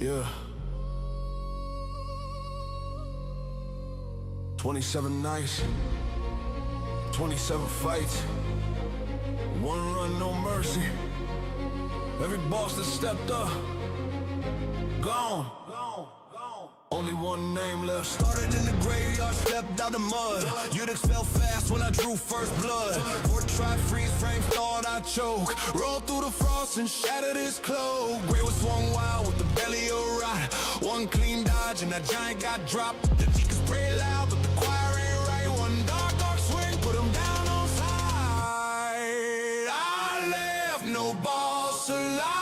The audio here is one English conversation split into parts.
Yeah. 27 nights, 27 fights, one run, no mercy. Every boss that stepped up, gone. Only one name left. Started in the graveyard, stepped out the mud. Unix fell fast when I drew first blood. Fourth try, freeze frame, thought I choke. Rolled through the frost and shattered his cloak. Gray was swung wild with the belly of rot. One clean dodge and that giant got dropped. The deacons pray loud, but the choir ain't right. One dark swing, put him down on sight. I left no boss alive.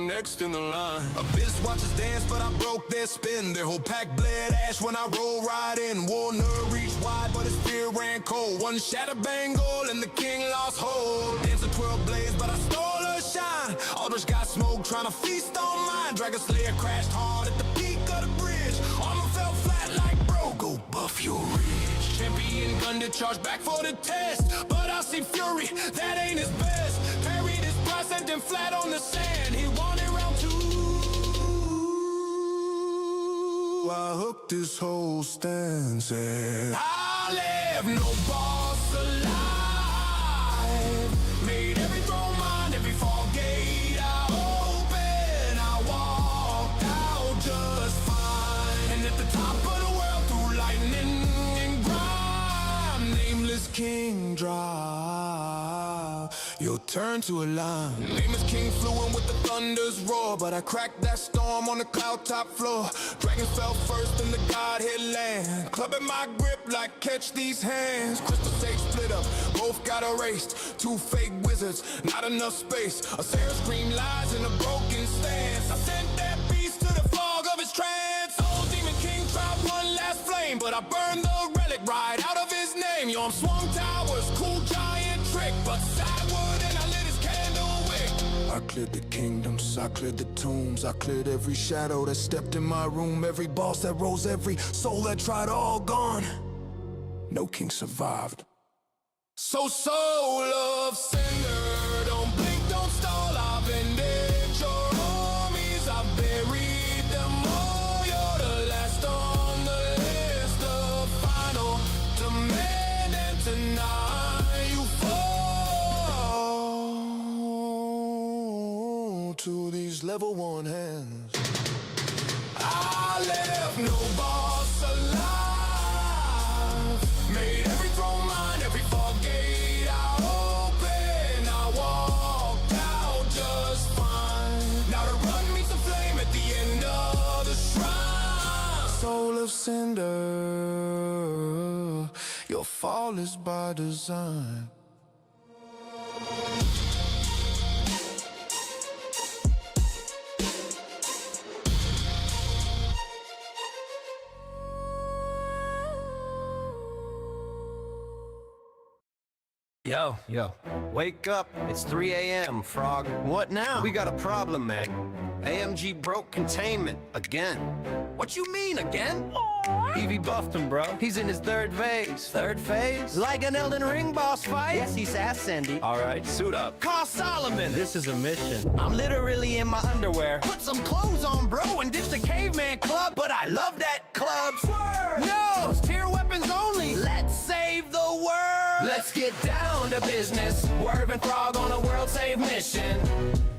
Next in the line. Abyss watches dance, but I broke their spin. Their whole pack bled ash when I rolled right in. Warner reached wide, but his spear ran cold. One shattered bangle and the king lost hold. Dancer 12 blades, but I stole her shine. Aldrich got smoke, trying to feast on mine. Dragon Slayer crashed hard at the peak of the bridge. Armor fell flat like bro, go buff your ridge. Champion gun to charge back for the test, but I see fury, that ain't his best. Parried his price, sent him flat on the sand. He wanted round two. I hooked his whole stand, said I left no boss alive. Made every throne mine, every fall gate I opened. I walked out just fine. And at the top of the world through lightning and grime, nameless king drop. You'll turn to a line. Name is King, fluent with the thunder's roar, but I cracked that storm on the cloud top floor. Dragons fell first in the Godhead land. Clubbing my grip like catch these hands. Crystal sage split up, both got erased. Two fake wizards, not enough space. A Sarah scream lies in a broken stance. I sent that beast to the fog of his trance. Old demon king tried one last flame, but I burned the relic right out of his name. Yo, I'm swung towers, cool giant trick, but sideward and I lit his candle wick. I cleared the kingdoms, I cleared the tombs, I cleared every shadow that stepped in my room. Every boss that rose, every soul that tried, all gone. No king survived. So soul of cinder, don't blink, don't stall. I've ended your armies, I've buried them all. You're the last on the list, the final demand, and tonight you fall to these level 1 hands. I left no boss alive. Made every throne mine, every fall gate I opened. I walked out just fine. Now the run meets the flame at the end of the shrine. Soul of cinder, your fall is by design. Yo, wake up. It's 3 a.m., Frog. What now? We got a problem, man. AMG broke containment again. What you mean again? Evie buffed him, bro. He's in his third phase. Third phase? Like an Elden Ring boss fight? Yes, he's Sandy. All right, suit up. Call Solomon. This is a mission. I'm literally in my underwear. Put some clothes on, bro, and ditch the caveman club. But I love that club. Swerve! No, it's tier weapons only. Let's save the world. Let's get down to business. Swerve and Frog on a world save mission.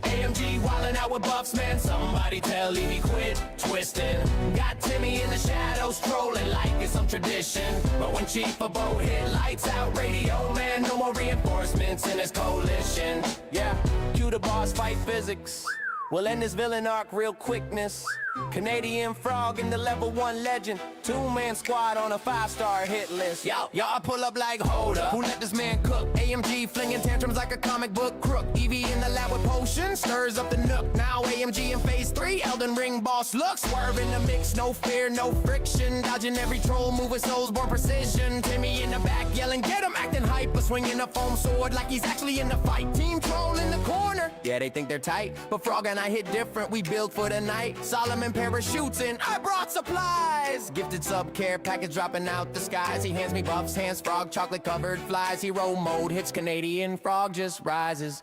AMG wildin' out with buffs, man. Somebody tell Evie quit twisting. Got Timmy in the shadows trolling like it's some tradition. But when Chief of Bo hit lights out, radio man, no more reinforcements in his coalition. Yeah, cue the boss fight physics. We'll end this villain arc real quickness. Canadian frog in the level 1 legend. 2-man squad on a 5-star hit list. Y'all pull up like, hold up, who let this man cook? AMG flinging tantrums like a comic book crook. Evie in the lab with potions, stirs up the nook. Now AMG in phase 3, Elden Ring boss look. Swerve in the mix, no fear, no friction. Dodging every troll move with Soulsborne precision. Timmy in the back yelling, get him, acting hyper. Swinging a foam sword like he's actually in the fight. Team troll in the corner, yeah, they think they're tight, but Frog and I hit different, we built for the night. Solomon parachutes in, I brought supplies. Gifted sub care package dropping out the skies. He hands me buffs, hands Frog, chocolate covered flies. Hero mode hits Canadian Frog just rises.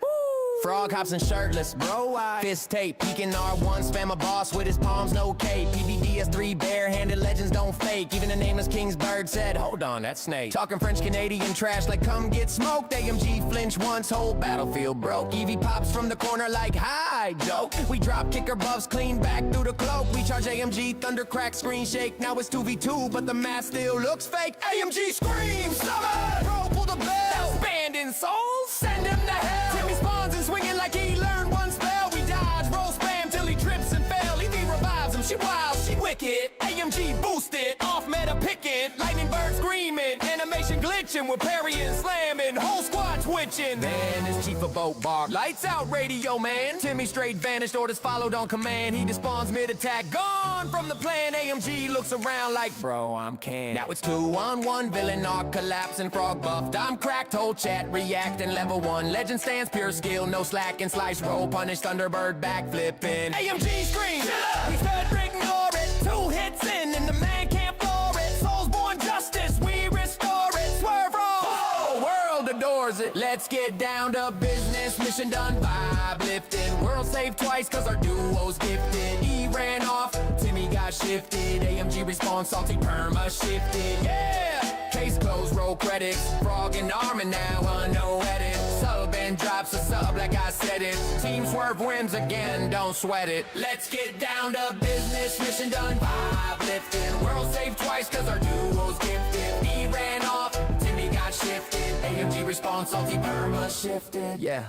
Frog hops and shirtless, bro, fist tape, peeking R1, spam a boss with his palms, no cape. PBDS3, bare-handed legends don't fake. Even the nameless Kingsbird said, hold on, that's Snake. Talking French-Canadian trash like come get smoked. AMG flinch once, whole battlefield broke. Evie pops from the corner like, hi, joke. We drop kicker buffs, clean back through the cloak. We charge AMG, thunder crack, screen shake. Now it's 2v2, but the mask still looks fake. AMG screams, summon! Bro, pull the bell. Expanding souls, send him to hell. Timmy spawns and swinging like he learned one spell. We dodge, roll spam till he trips and fell. Evie revives him, she wild, she wicked. AMG boosted, off meta picking. Lightning bird screaming, animation glitching. We're parrying, slamming, whole squad twitching. Man, this chief of boat bar. Lights out radio, man. Timmy straight vanished, orders followed on command. He despawns mid-attack, gone from the plan. AMG looks around like, bro, I'm canned. Now it's 2-on-1, villain arc collapsing, Frog buffed. I'm cracked, whole chat reacting. Level 1, legend stands, pure skill, no slack and slice, roll, punish, Thunderbird backflipping. AMG scream, we stood, ignore it. 2 hits in and the man can't floor it. Soulsborne justice, we restore it. Swerve roll, whoa, world adores it. Let's get down to business, mission done, vibe lifting. World saved twice cause our duo's gifted. E ran off, Timmy got shifted. AMG response, salty perma shifted, yeah. Case closed, roll credits. Frog and Armin now, no edit. Sub and drops a sub like I said it. Team Swerve wins again, don't sweat it. Let's get down to business, mission done, vibe lifting. World saved twice cause our duo's gifted. He ran off, Timmy got shifted. AMG response, salty perma shifted, yeah.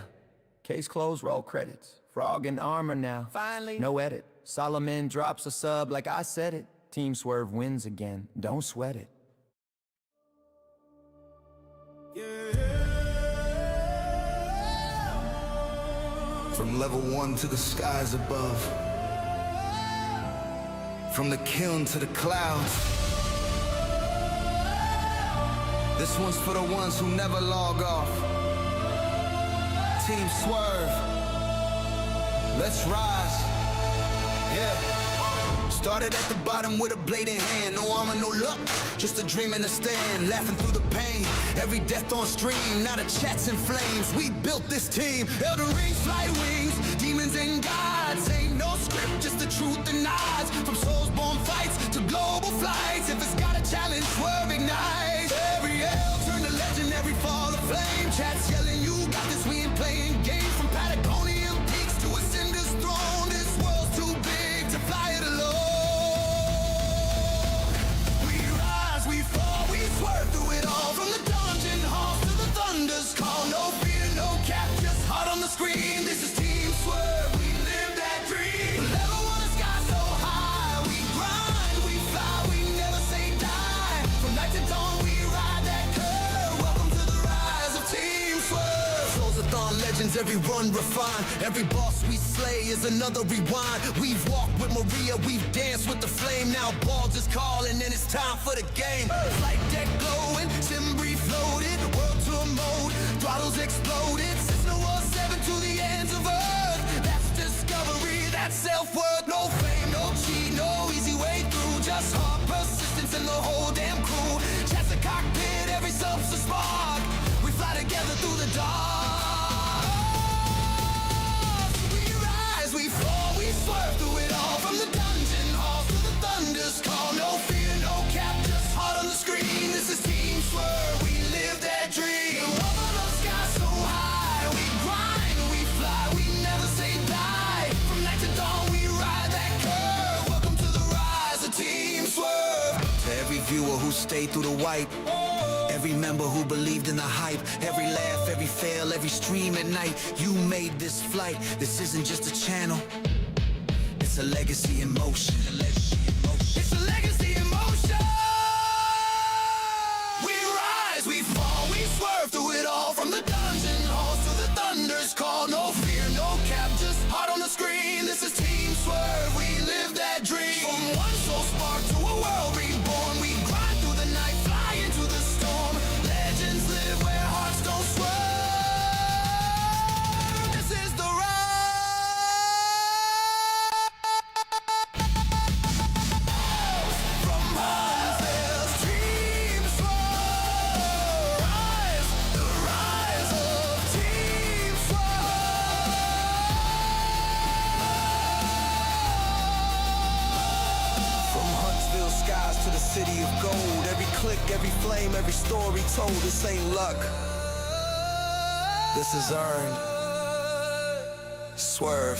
Case closed, roll credits. Frog and Armor now, finally, no edit. Solomon drops a sub like I said it. Team Swerve wins again, don't sweat it. From level 1 to the skies above, from the kiln to the clouds. This one's for the ones who never log off. Team Swerve, let's rise. Yeah. Started at the bottom with a blade in hand. No armor, no luck, just a dream in the stand. Laughing through the pain, every death on stream. Now the chat's in flames, we built this team. Elden Rings, fly wings, demons and gods. Ain't no script, just the truth and odds. From Soulsborne fights to global flights. If it's got a challenge, Swerve ignites. Every L turn to legend, every fall of flame. Chat's yelling, you got this, we ain't playing games. From Patagonian peaks to Ascender's throne. This world's too big to fly it alone. Swerve through it all, from the dungeon halls to the thunder's call. No fear, no cap, just heart on the screen. This is Team Swerve, we live that dream. Level 1 sky so high, we grind, we fly, we never say die. From night to dawn, we ride that curve. Welcome to the rise of Team Swerve. Souls-a-thon legends, every run refined. Every boss we slay is another rewind. We've walked with Maria, we've danced with the flame. Now balls is calling and it's time for the game. Flight deck glowing, Simbri floated, world tour mode, throttles exploded. System War 7 to the ends of Earth. That's discovery, that's self-worth. No fame, no cheat, no easy way through. Just hard persistence and the whole damn crew. Chats a cockpit, every sub's a spark. We fly together through the dark. We rise, we fall, we swerve through it all. From the dungeon halls to the thunder's call. No fear, no cap, just heart on the screen. This is Team Swerve, we live that dream. Up on the sky so high, we grind, we fly, we never say die. From night to dawn, we ride that curve. Welcome to the rise of Team Swerve. To every viewer who stayed through the white, every member who believed in the hype, every laugh, every fail, every stream at night, you made this flight. This isn't just a channel, it's a legacy in motion. It's a legacy in motion. We rise, we fall, we swerve through it all. From the dungeon halls to the thunder's call. No fear, no cap, just heart on the screen. This is Team Swerve, we live that dream. From one soul spark to a world reborn. We grind through the night, fly into the storm. Legends live where hearts don't swerve. This is the rise. From Hartsfield, Team Swerve. Rise, the rise of Team Swerve. From Huntsville skies to the city of gold. Every click, every flame, every story told. This ain't luck. This is earned. Swerve.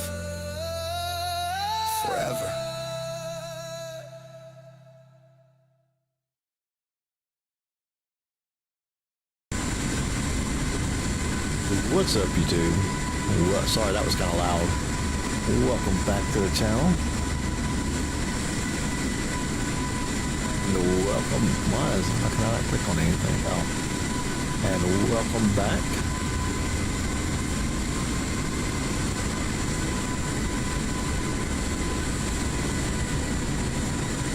Forever. What's up, YouTube? Sorry, that was kind of loud. Welcome back to the channel. Welcome. How can I not click on anything? Oh. And welcome back.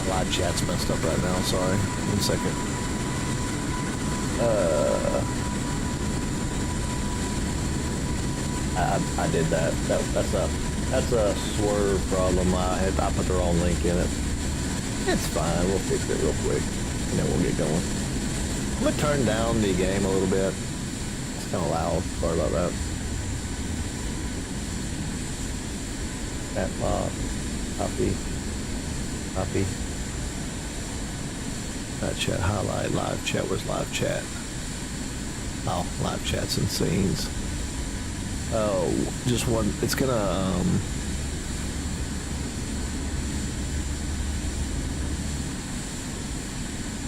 My live chat's messed up right now. Sorry. 1 second. I did that. That's a Swerve problem. I put the wrong link in it. It's fine. We'll fix it real quick, and then we'll get going. I'm gonna turn down the game a little bit. It's kind of loud. Sorry about that. Chat box. Copy. Chat highlight. Live chat. Where's live chat? Oh, live chats and scenes. Oh, just one. It's gonna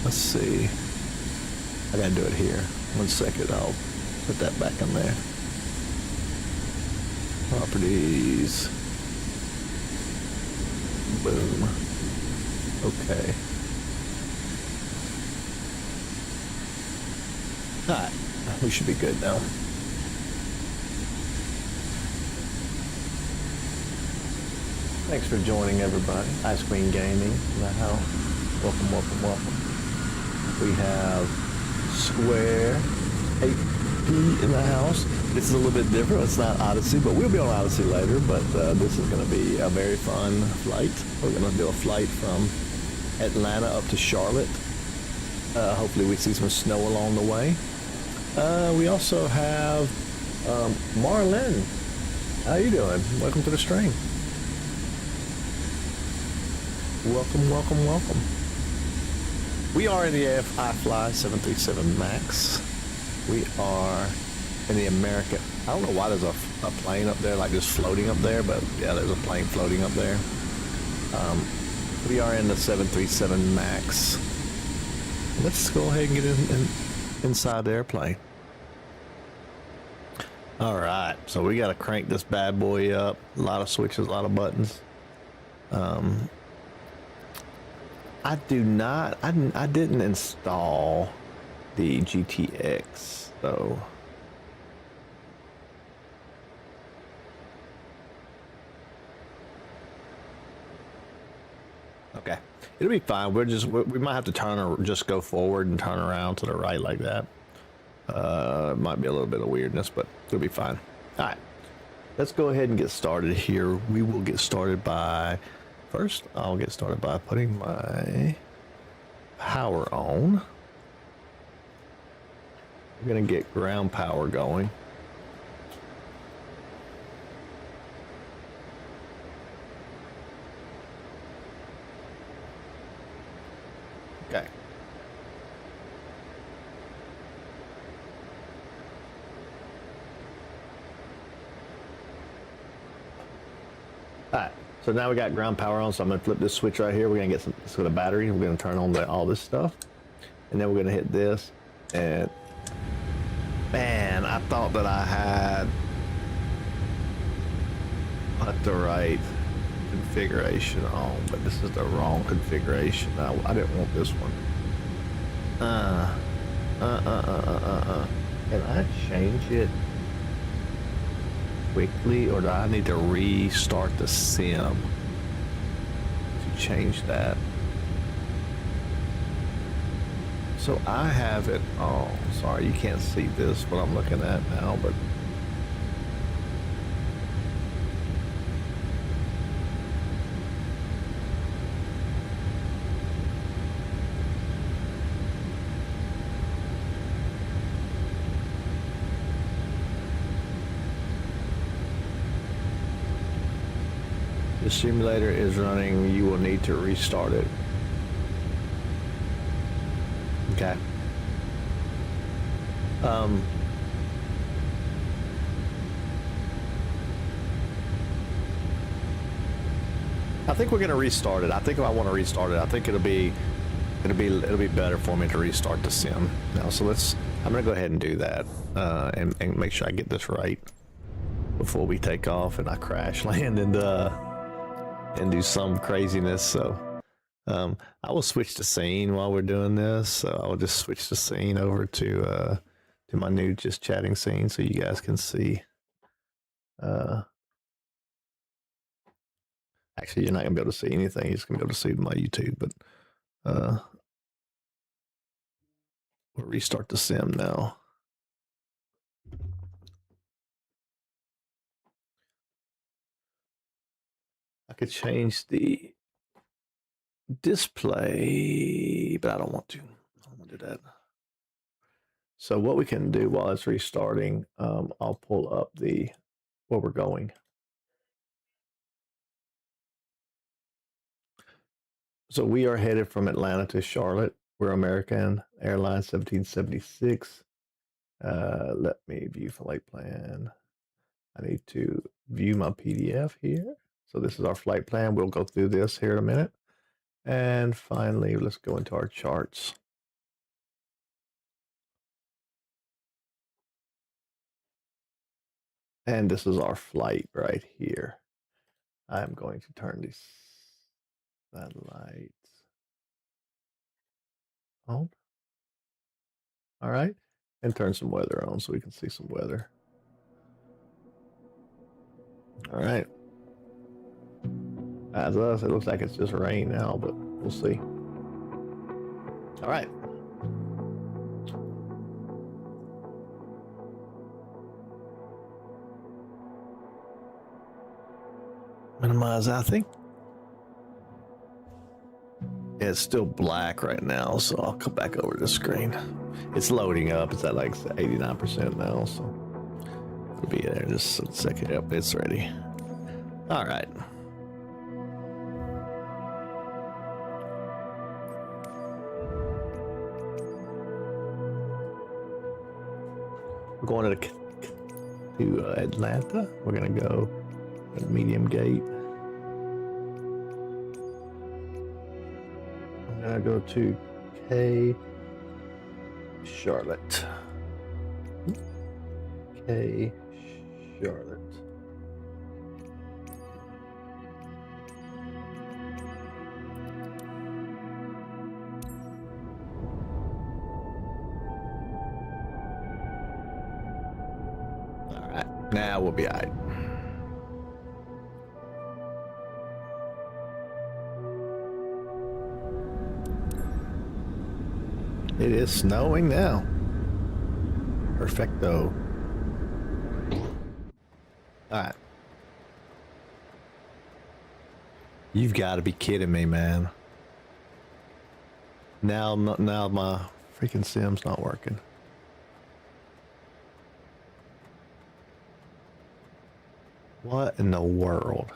let's see. I gotta do it here. 1 second. I'll put that back in there. Properties. Boom. Okay. Alright. We should be good now. Thanks for joining, everybody. Ice Queen Gaming in the house. Welcome, welcome, welcome. We have Square 8P in the house. This is a little bit different. It's not Odyssey, but we'll be on Odyssey later. But this is going to be a very fun flight. We're going to do a flight from Atlanta up to Charlotte. Hopefully we see some snow along the way. We also have Marlin. How you doing? Welcome to the stream. Welcome, welcome, welcome. We are in the iFly 737 MAX. We are in the American. I don't know why there's a plane up there, like just floating up there, but yeah, there's a plane floating up there. We are in the 737 MAX. Let's go ahead and get inside the airplane. All right, so we got to crank this bad boy up. A lot of switches, a lot of buttons. I didn't install the GTX, so okay, it'll be fine. We might have to turn or just go forward and turn around to the right like that. It might be a little bit of weirdness, but it'll be fine. All right, let's go ahead and get started here. We will get started by. First, I'll get started by putting my power on. We're gonna get ground power going. Okay. All right. So now we got ground power on, so I'm going to flip this switch right here. We're going to get some sort of battery. We're going to turn on all this stuff. And then we're going to hit this. And man, I thought that I had put the right configuration on, but this is the wrong configuration. I didn't want this one. Can I change it quickly, or do I need to restart the sim to change that? So I have it. Oh, sorry, you can't see this, what I'm looking at now, but the simulator is running. You will need to restart it. Okay. I think we're gonna restart it. I think if I want to restart it, I think it'll be better for me to restart the sim now. So I'm gonna go ahead and do that and make sure I get this right before we take off and I crash land and do some craziness. So I will switch the scene while we're doing this. So I will just switch the scene over to my new just chatting scene so you guys can see. Actually, you're not gonna be able to see anything. You're just gonna be able to see my YouTube. But we'll restart the sim now. I could change the display, but I don't want to. I don't want to do that. So what we can do while it's restarting, I'll pull up where we're going. So we are headed from Atlanta to Charlotte. We're American Airlines 1776. Let me view flight plan. I need to view my PDF here. So this is our flight plan. We'll go through this here in a minute. And finally, let's go into our charts. And this is our flight right here. I'm going to turn these satellites on. All right. And turn some weather on so we can see some weather. All right. As us, it looks like it's just rain now, but we'll see. All right. Minimize, I think. Yeah, it's still black right now, so I'll come back over to the screen. It's loading up. It's at like 89% now, so it'll be there just a second. Yep, it's ready. All right. We're going to Atlanta. We're gonna go at medium gate. I'm gonna go to Charlotte. Charlotte. All right, now we'll be all right. It is snowing now. Perfecto. All right. You've got to be kidding me, man. Now my freaking sim's not working. What in the world?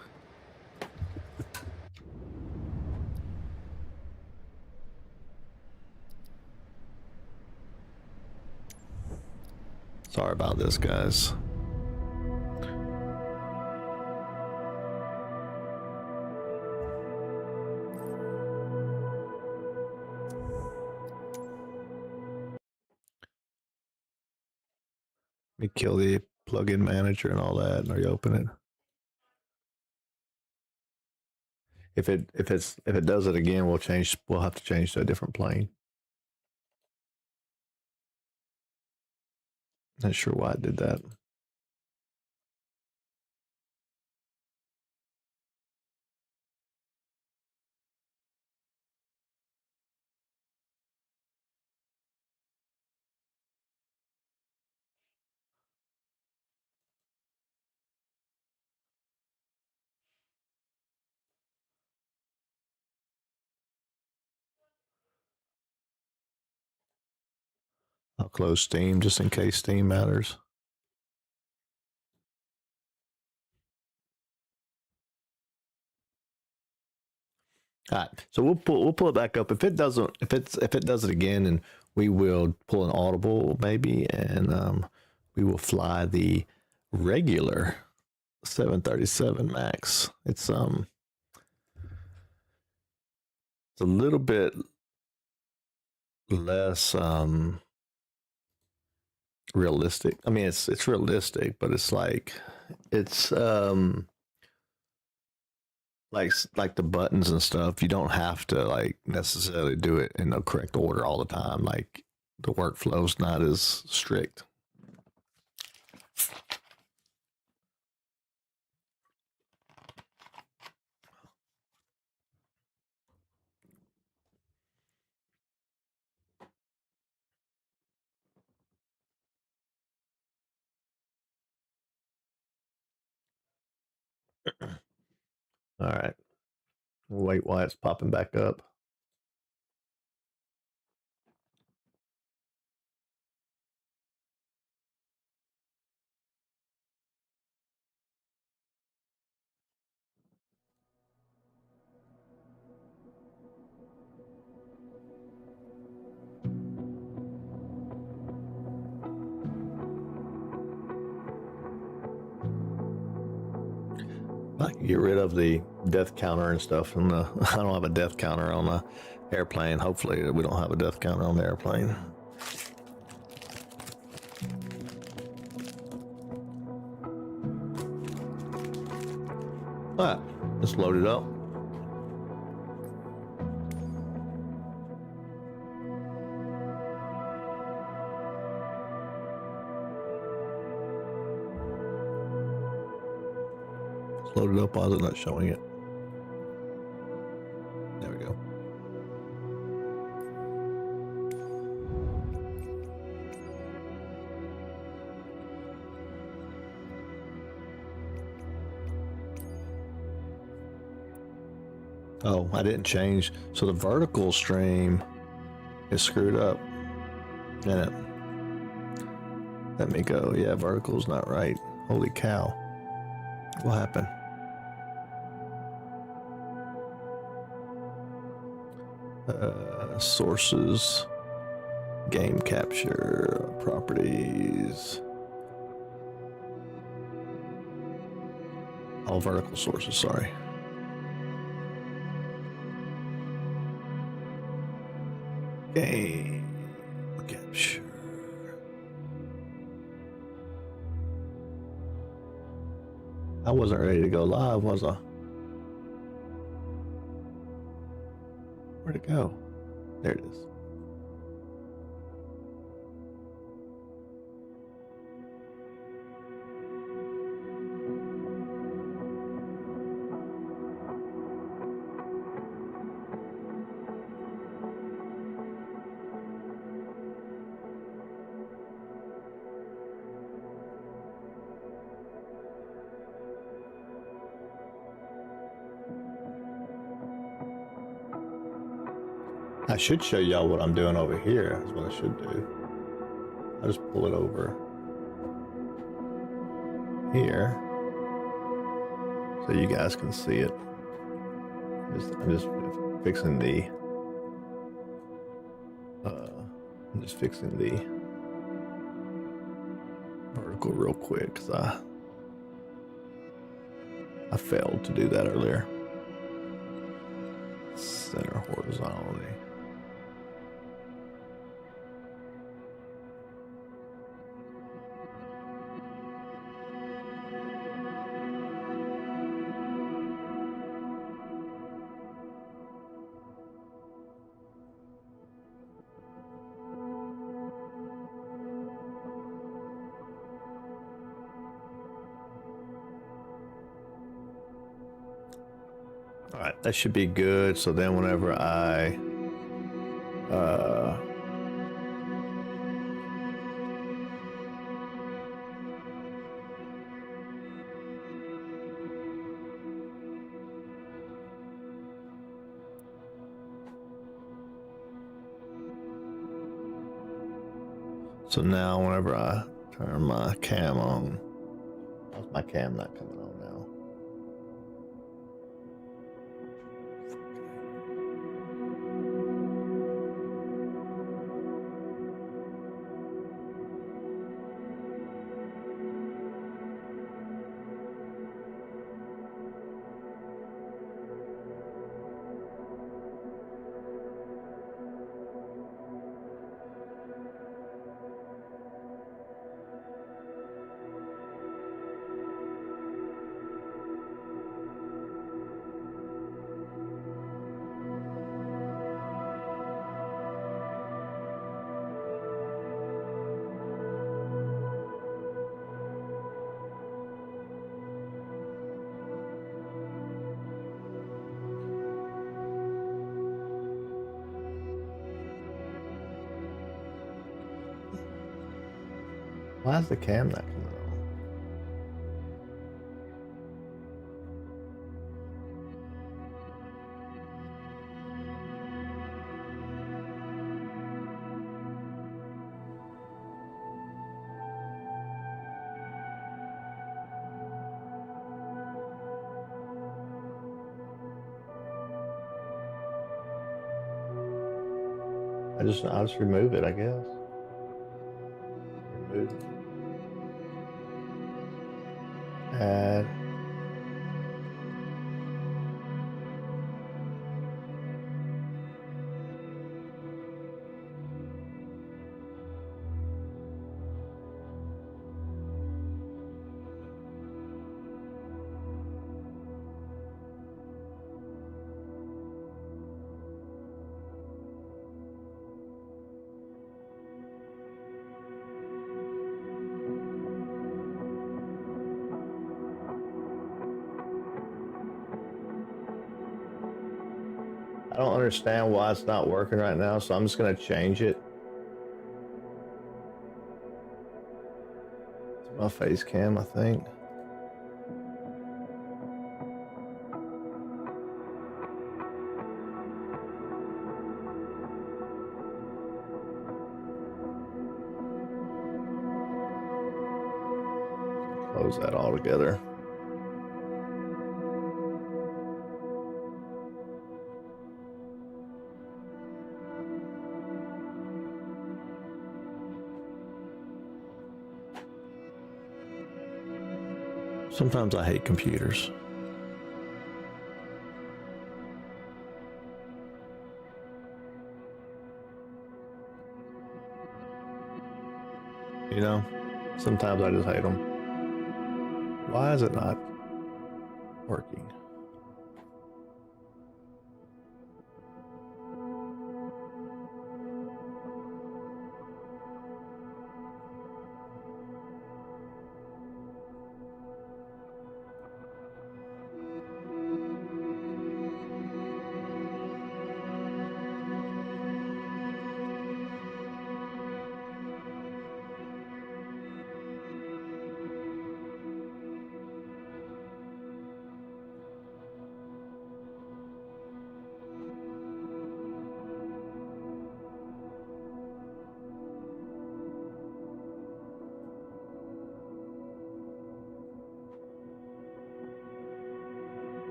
Sorry about this, guys. Let me kill the plugin manager and all that and reopen it. If it does it again, we'll have to change to a different plane. Not sure why it did that. I'll close Steam just in case Steam matters. All right, so we'll pull it back up. If it does it again, and we will pull an audible maybe, and we will fly the regular 737 Max. It's a little bit less realistic. I mean, it's realistic, but it's like the buttons and stuff. You don't have to like necessarily do it in the correct order all the time. Like the workflow's not as strict. All right. We'll wait while it's popping back up. I can get rid of the death counter and stuff. And I don't have a death counter on the airplane. Hopefully, we don't have a death counter on the airplane. All right, let's load it up. Let's load it up. Why is it not showing it? There we go. Oh, I didn't change. So the vertical stream is screwed up. And let me go. Yeah, vertical's not right. Holy cow. What happened? Sources, game capture, properties. All vertical sources, sorry. Game capture. I wasn't ready to go live, was I? Where'd it go? There it is. I should show y'all what I'm doing over here. That's what I should do. I'll just pull it over here so you guys can see it. I'm just fixing the vertical real quick because I failed to do that earlier. Center horizontally. All right, that should be good. So then whenever I so now whenever I turn my cam on, how's my cam not coming on now? Why is the cam not coming on? I'll just remove it, I guess. Remove it. Add. I don't understand why it's not working right now, so I'm just gonna change it to my face cam, I think. Close that all together. Sometimes I hate computers. You know, sometimes I just hate them. Why is it not working?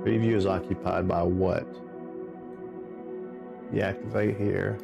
Preview is occupied by what? Deactivate here.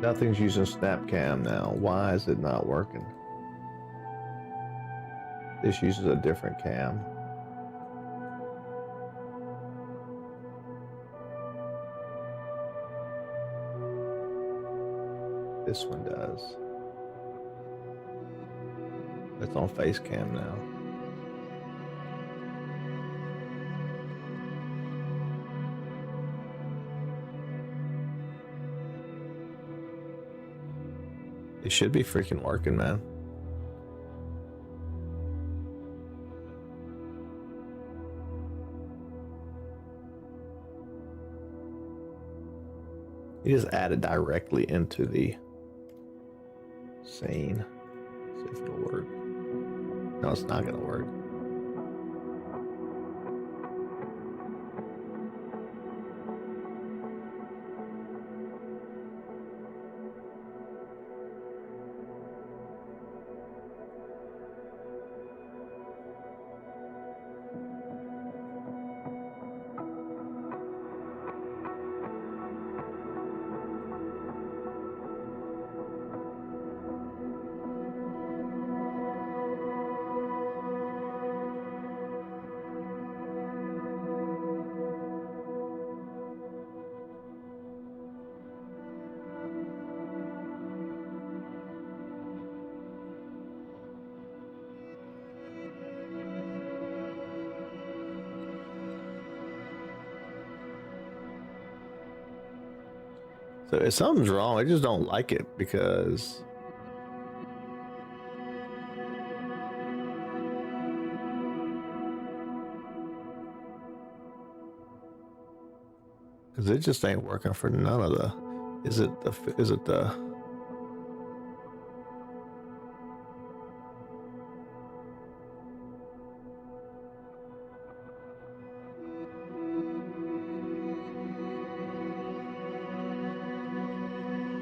Nothing's using SnapCam now. Why is it not working? This uses a different cam. This one does. It's on face cam now. It should be freaking working, man. You just add it directly into the scene. See if it'll work. No, it's not gonna work. So if something's wrong, I just don't like it because it just ain't working for none of the. Is it the?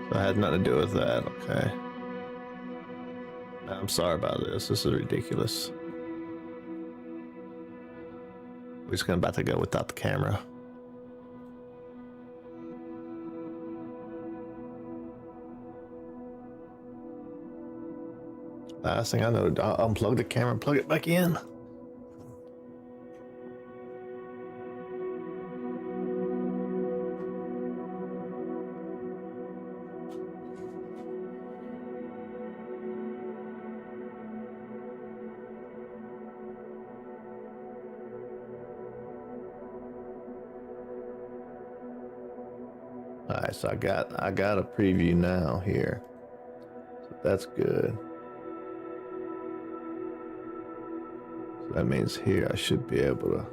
So it had nothing to do with that. Okay. I'm sorry about this. This is ridiculous. We're just about to go without the camera. Last thing I know, I'll unplug the camera and plug it back in. All right, so I got a preview now here. So that's good. So that means here I should be able to.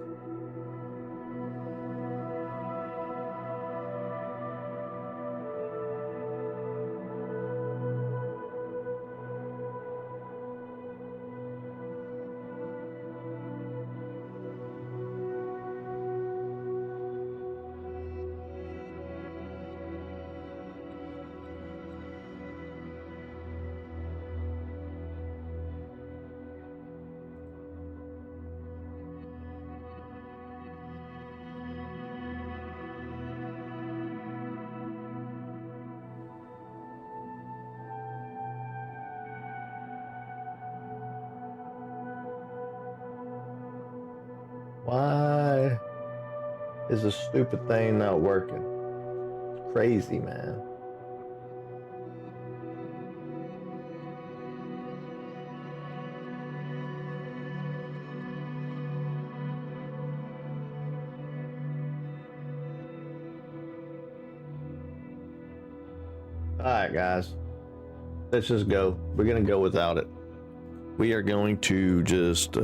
Why is this stupid thing not working? It's crazy, man. All right, guys. Let's just go. We're going to go without it. We are going to just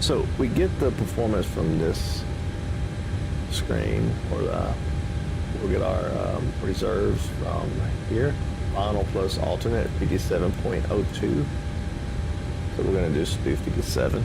So we get the performance from this screen, or we'll get our reserves from here. Final plus alternate 57.02. So we're going to just do 57.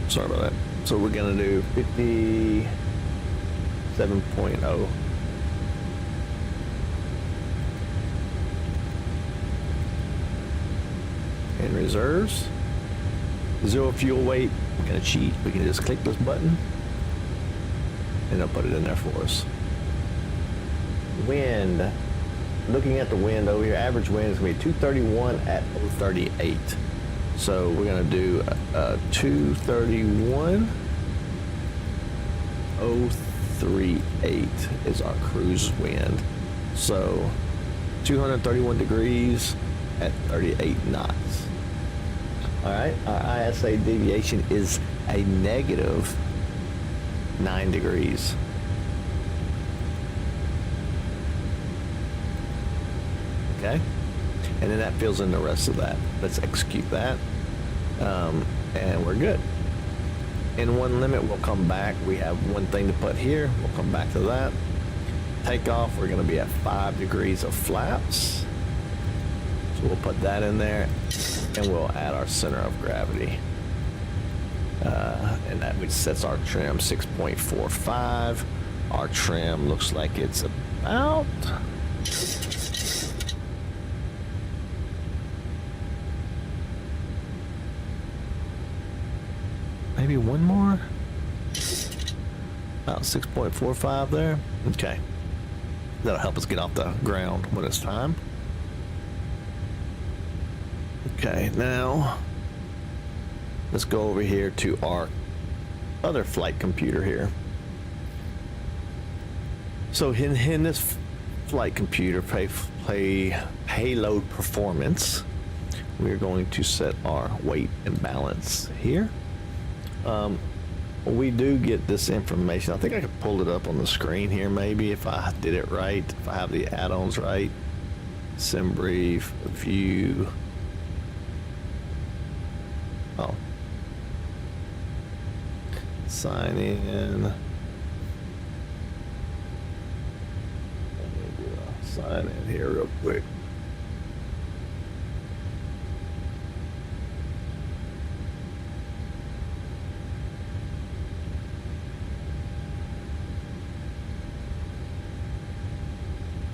Sorry about that. So we're gonna do 57.0. And reserves. Zero fuel weight. We're gonna cheat. We can just click this button and it'll put it in there for us. Wind. Looking at the wind over here, average wind is gonna be 231 at 038. So we're gonna do 231.038 is our cruise wind. So 231 degrees at 38 knots. All right, our ISA deviation is a negative 9 degrees. Okay, and then that fills in the rest of that. Let's execute that. And we're good. In one limit, we'll come back. We have one thing to put here. We'll come back to that. Takeoff, we're going to be at 5 degrees of flaps. So we'll put that in there, and we'll add our center of gravity. And that which sets our trim 6.45. Our trim looks like it's about... maybe one more? About 6.45 there. Okay. That'll help us get off the ground when it's time. Okay, now let's go over here to our other flight computer here. So in this flight computer, payload performance, we're going to set our weight and balance here. We do get this information. I think I could pull it up on the screen here maybe if I did it right, if I have the add-ons right. Sim brief, view. Oh. Sign in. Let me do a sign in here real quick.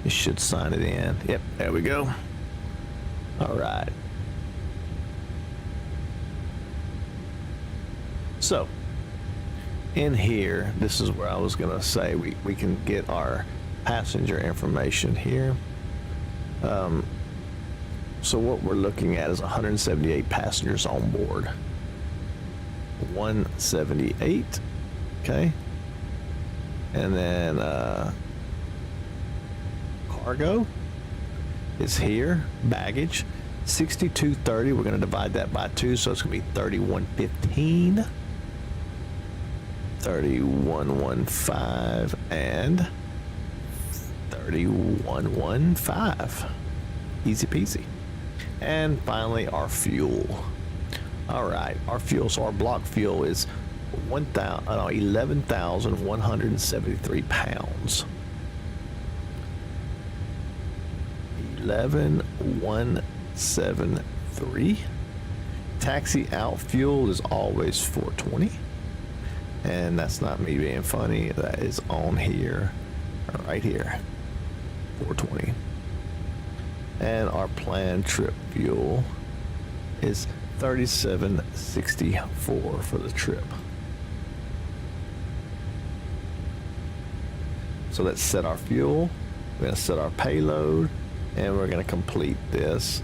You should sign it in. Yep, there we go. All right. So, in here, this is where I was going to say we can get our passenger information here. So what we're looking at is 178 passengers on board. 178, okay? And then cargo is here, baggage 6230. We're going to divide that by 2, so it's going to be 3115, 3115, and 3115. Easy peasy. And finally, our fuel. All right, our fuel. So our block fuel is 11,173 pounds. 11,173. Taxi out fuel is always 420, and that's not me being funny. That is on here, right here, 420. And our planned trip fuel is 3764 for the trip. So let's set our fuel. We're gonna set our payload, and we're gonna complete this.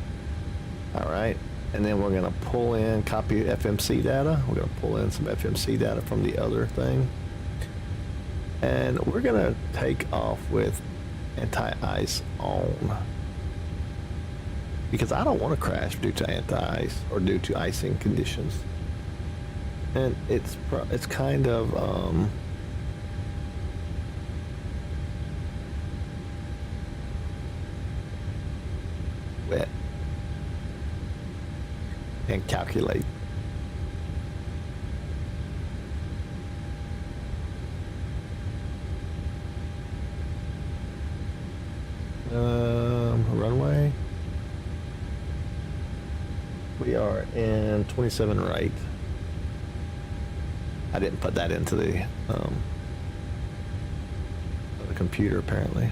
All right, and then we're gonna pull in, copy FMC data. We're gonna pull in some FMC data from the other thing. And we're gonna take off with anti-ice on. Because I don't want to crash due to anti-ice or due to icing conditions. And it's kind of wet. And calculate. Runway. We are in 27 right. I didn't put that into the computer apparently.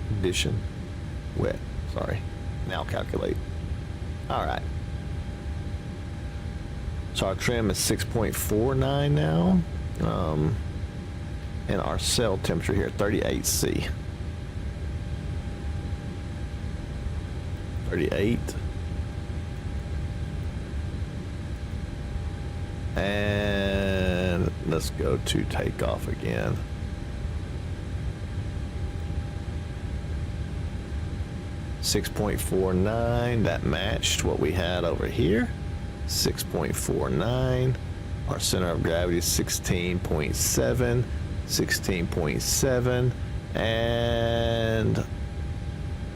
Condition. Wet. Sorry. Now calculate. All right. So our trim is 6.49 now. And our cell temperature here, 38C. 38. And let's go to takeoff again. .49, that matched what we had over here. 6.49. Our center of gravity is 16.7. 16.7. And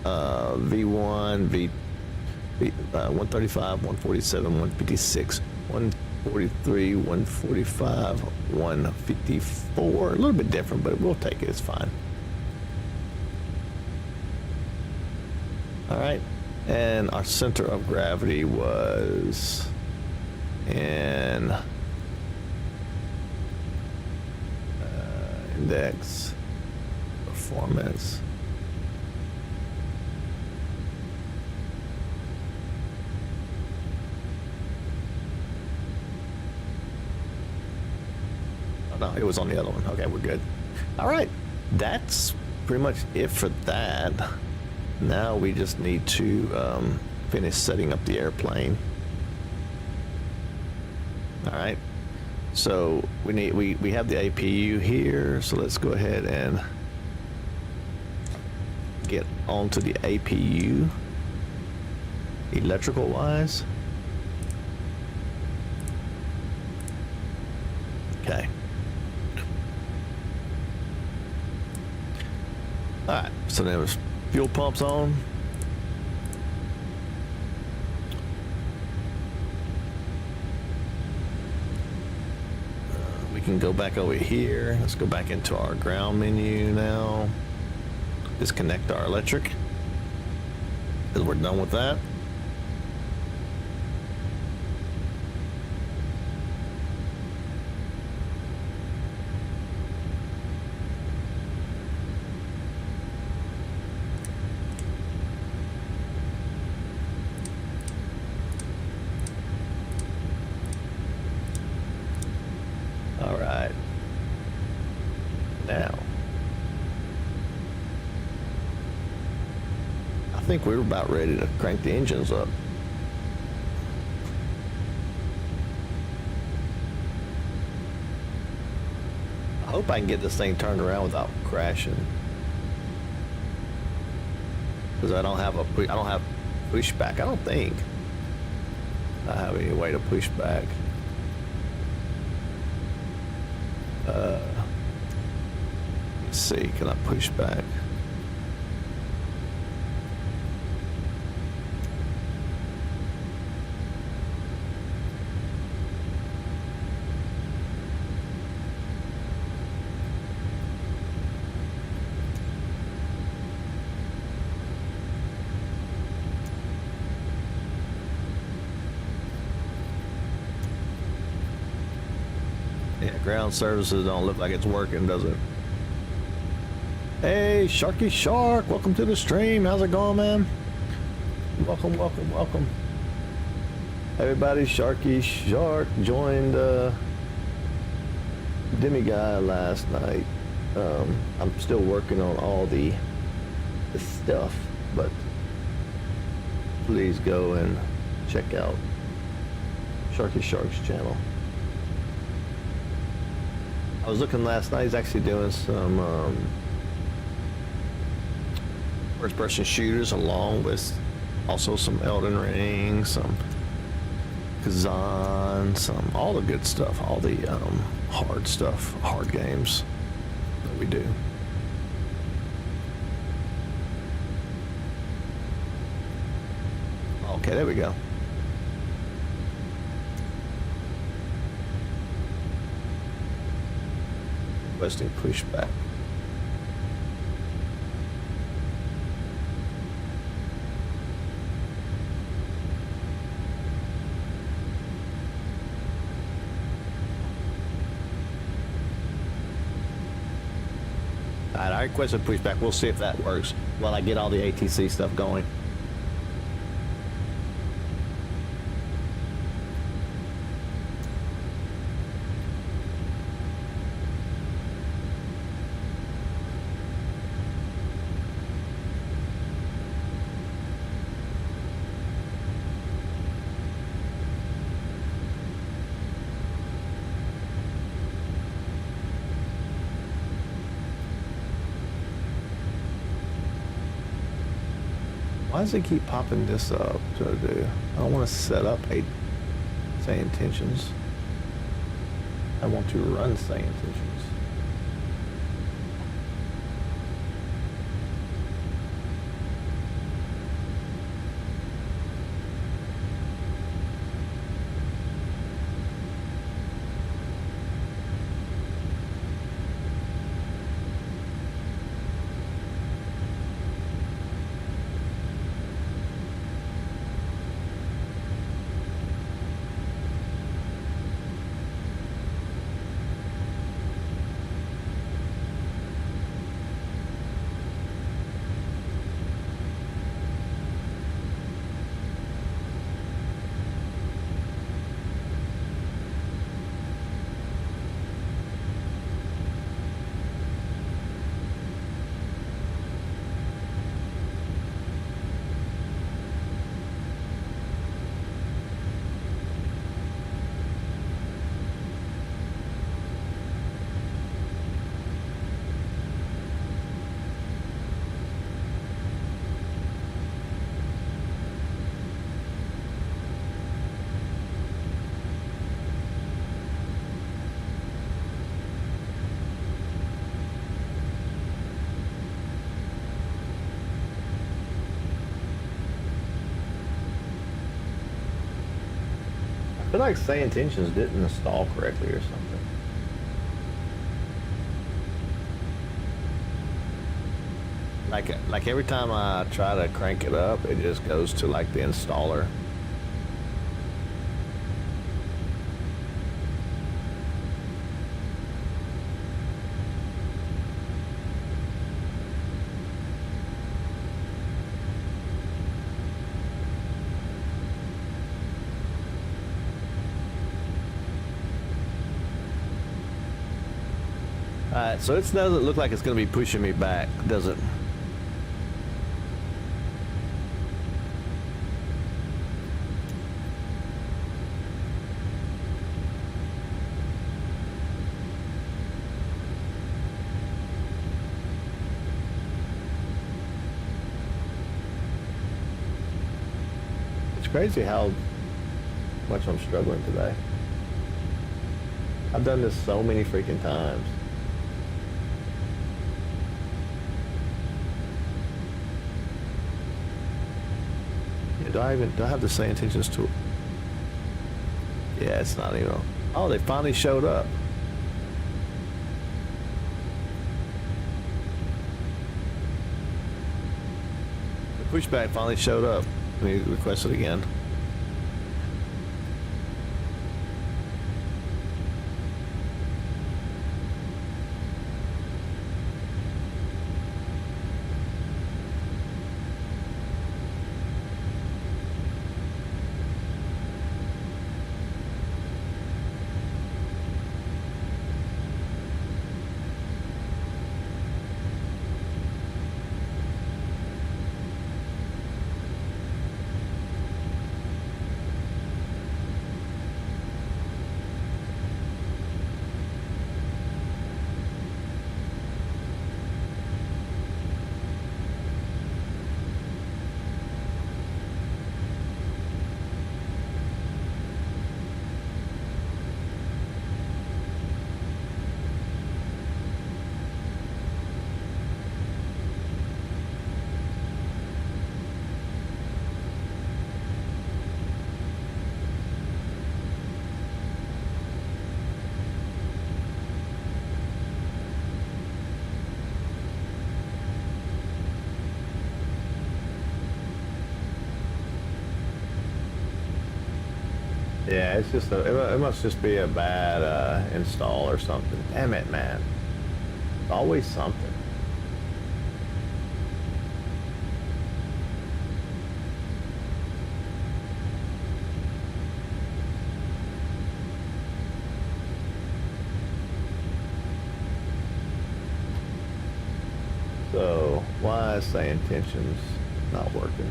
V1, V 135, 147, 156, 143, 145, 154. A little bit different, but we'll take it. It's fine. All right. And our center of gravity was in index performance. Oh, no, it was on the other one. Okay, we're good. All right. That's pretty much it for that. Now we just need to finish setting up the airplane. All right. So we have the APU here. So let's go ahead and get onto the APU electrical wise. Okay. All right. So there was fuel pumps on. We can go back over here. Let's go back into our ground menu now. Disconnect our electric, because we're done with that. All right. Now, I think we're about ready to crank the engines up. I hope I can get this thing turned around without crashing, because I don't have pushback. I don't think I have any way to push back. Let's see, can I push back? Yeah, ground services don't look like it's working, does it? Hey, Sharky Shark, welcome to the stream. How's it going, man? Welcome, welcome, welcome. Everybody, Sharky Shark joined Demi guy last night. I'm still working on all the stuff, but please go and check out Sharky Shark's channel. I was looking last night. He's actually doing some first-person shooters, along with also some Elden Ring, some Kazan, some all the good stuff, all the hard stuff, hard games that we do. Okay, there we go. Requesting pushback. Alright, I requested pushback. We'll see if that works while I get all the ATC stuff going. Why does it keep popping this up to do? I don't want to set up a SayIntentions. I want to run SayIntentions. I feel like SayIntentions didn't install correctly or something. Like every time I try to crank it up, it just goes to like the installer. Alright, so it doesn't look like it's going to be pushing me back, does it? It's crazy how much I'm struggling today. I've done this so many freaking times. Do I have the SayIntentions tool? Yeah, it's not even. Oh, they finally showed up. The pushback finally showed up. Let me request it again. it's just it must just be a bad install or something. Damn it, man. It's always something. So why is SayIntentions not working?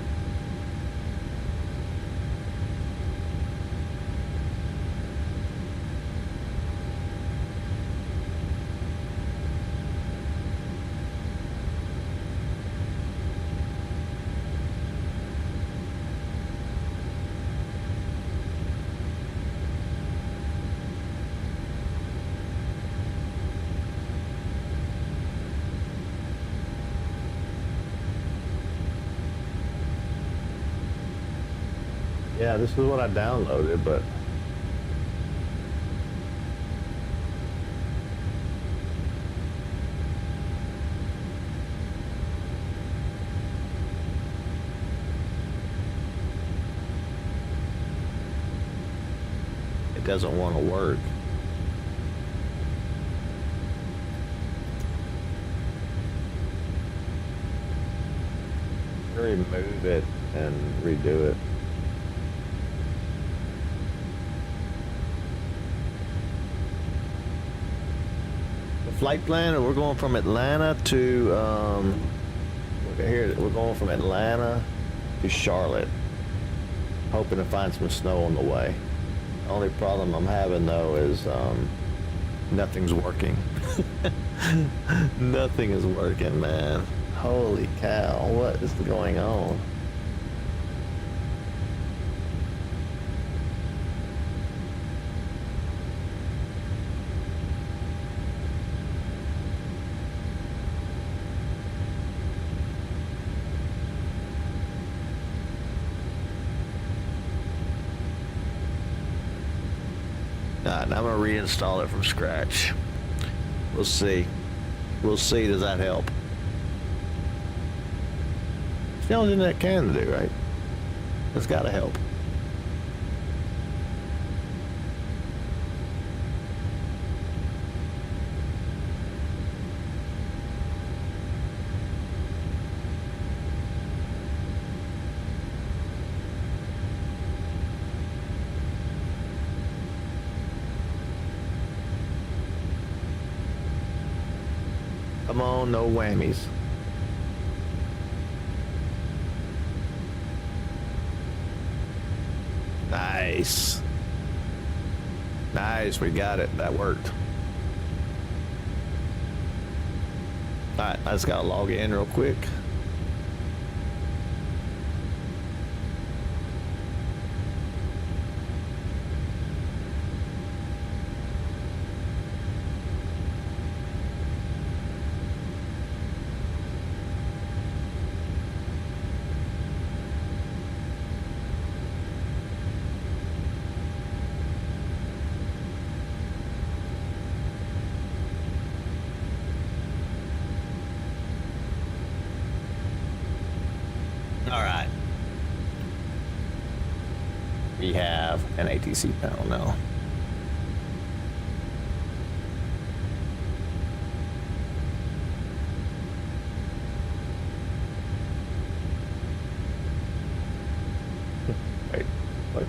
Yeah, this is what I downloaded, but it doesn't want to work. Remove it and redo it. Flight plan, we're going from Atlanta to look here, we're going from Atlanta to Charlotte, hoping to find some snow on the way. The only problem I'm having though is nothing's working. Nothing is working, man. Holy cow, what is going on? Alright, now I'm going to reinstall it from scratch. We'll see. We'll see, does that help? It's the only thing that can do, right? It's got to help. Come on, no whammies. Nice. Nice, we got it. That worked. Alright, I just gotta log in real quick. All right. We have an ATC panel now. Wait, what?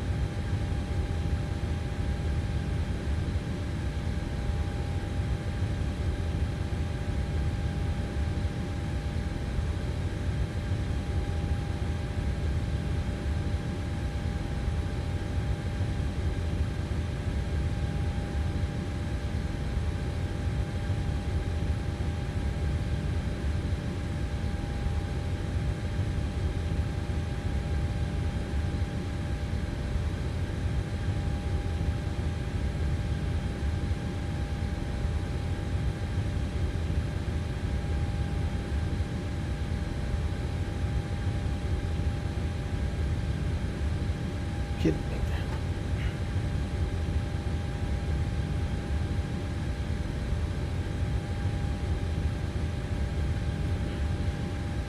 Kidding me.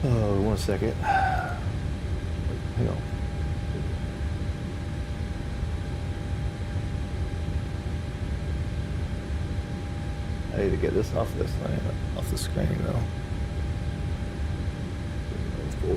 Oh, 1 second. Wait, hang on. I need to get this off this thing, off the screen though. 4.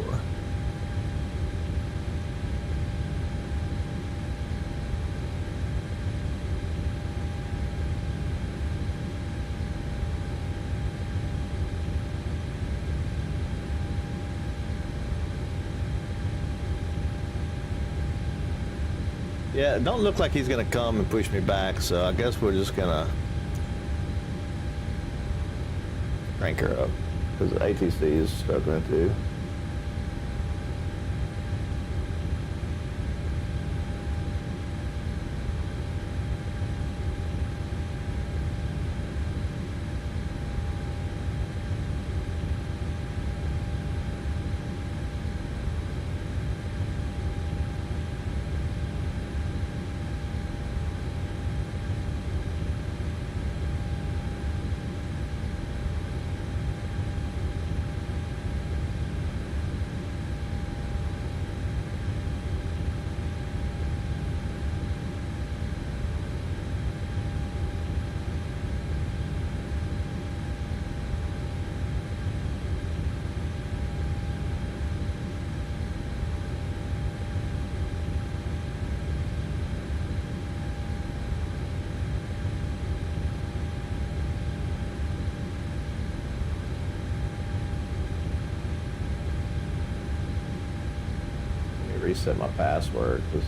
Yeah, it don't look like he's gonna come and push me back, so I guess we're just gonna crank her up because the ATC is struggling too. Reset my password because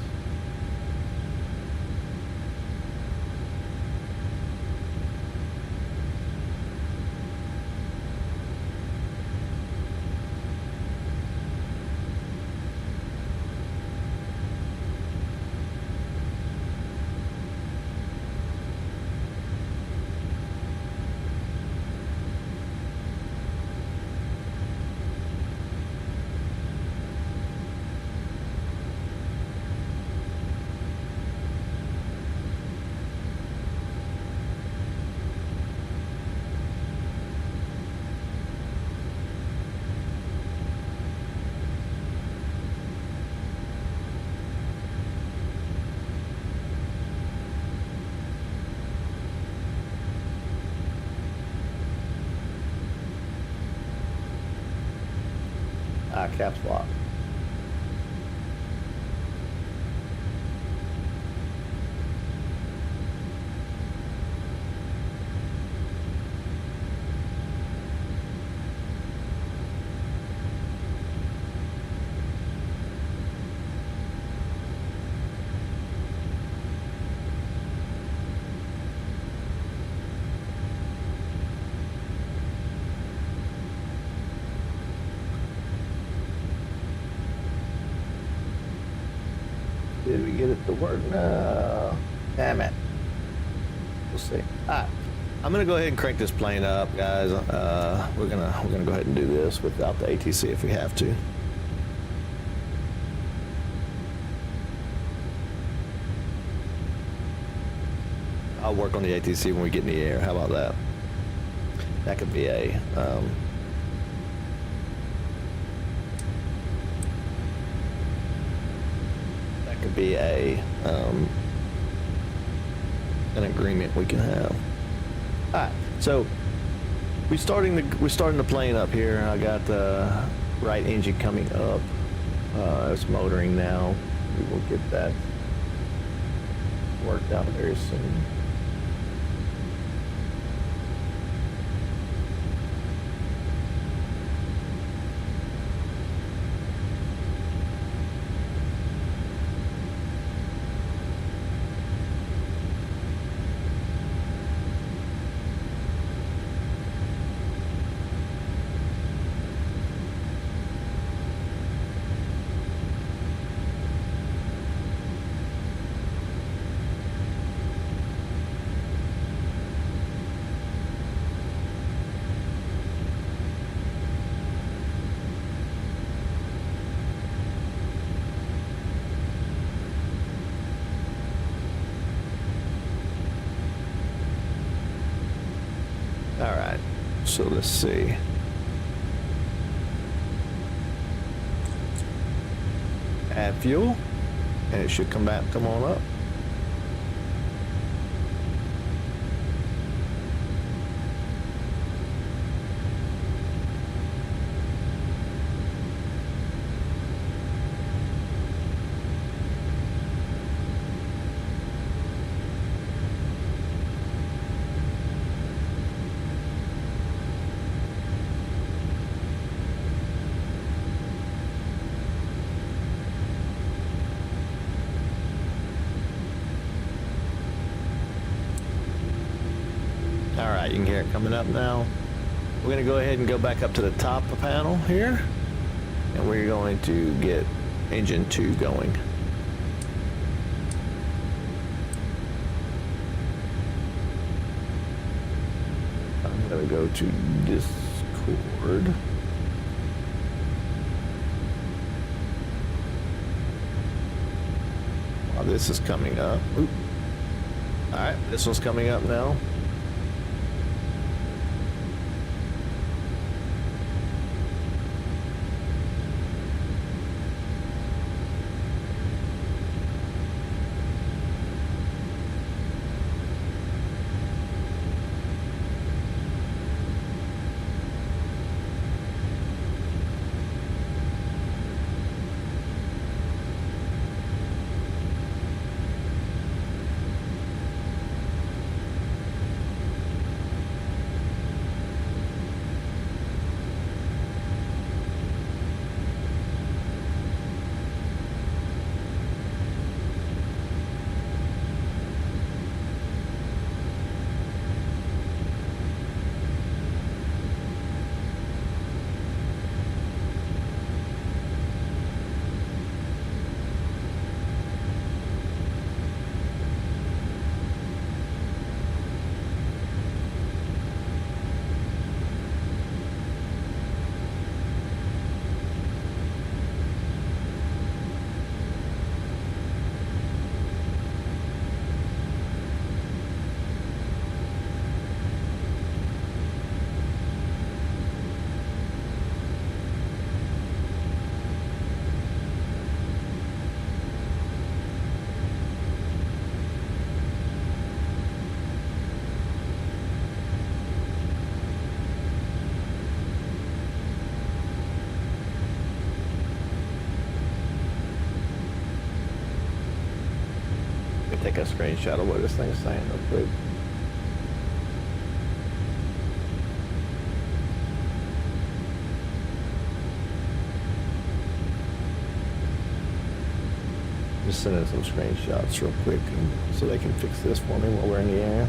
caps lock. Did we get it to work? No. Damn it. We'll see. Alright. I'm gonna go ahead and crank this plane up, guys. We're gonna go ahead and do this without the ATC if we have to. I'll work on the ATC when we get in the air. How about that? That could be a an agreement we can have. All right, so we're starting the plane up here. I got the right engine coming up. It's motoring now. We will get that worked out very soon. All right, so let's see. Add fuel, and it should come on up. All right, you can hear it coming up now. We're gonna go ahead and go back up to the top of the panel here, and we're going to get engine 2 going. I'm gonna go to Discord. While this is coming up. Oop. All right, this one's coming up now. Take a screenshot of what this thing's saying real quick. Just sending some screenshots real quick so they can fix this for me while we're in the air.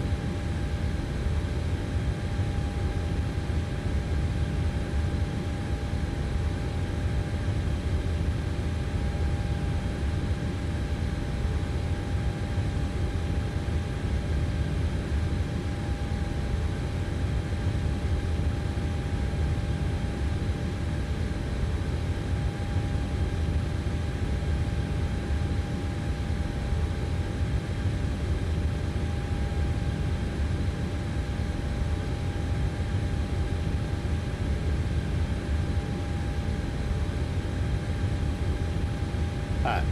Alright,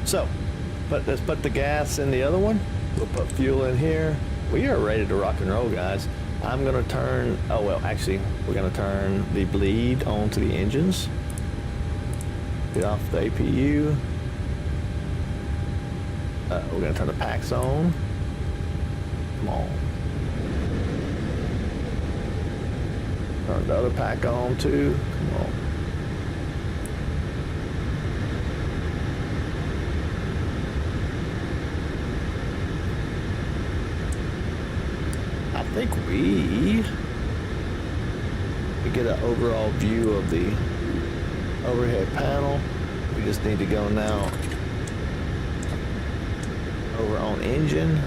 so let's put the gas in the other one. We'll put fuel in here. We are ready to rock and roll, guys. I'm gonna turn, oh well, actually, we're gonna turn the bleed onto the engines. Get off the APU. We're gonna turn the packs on. Come on. Turn the other pack on too. Come on. I think we get an overall view of the overhead panel. We just need to go now over on engine,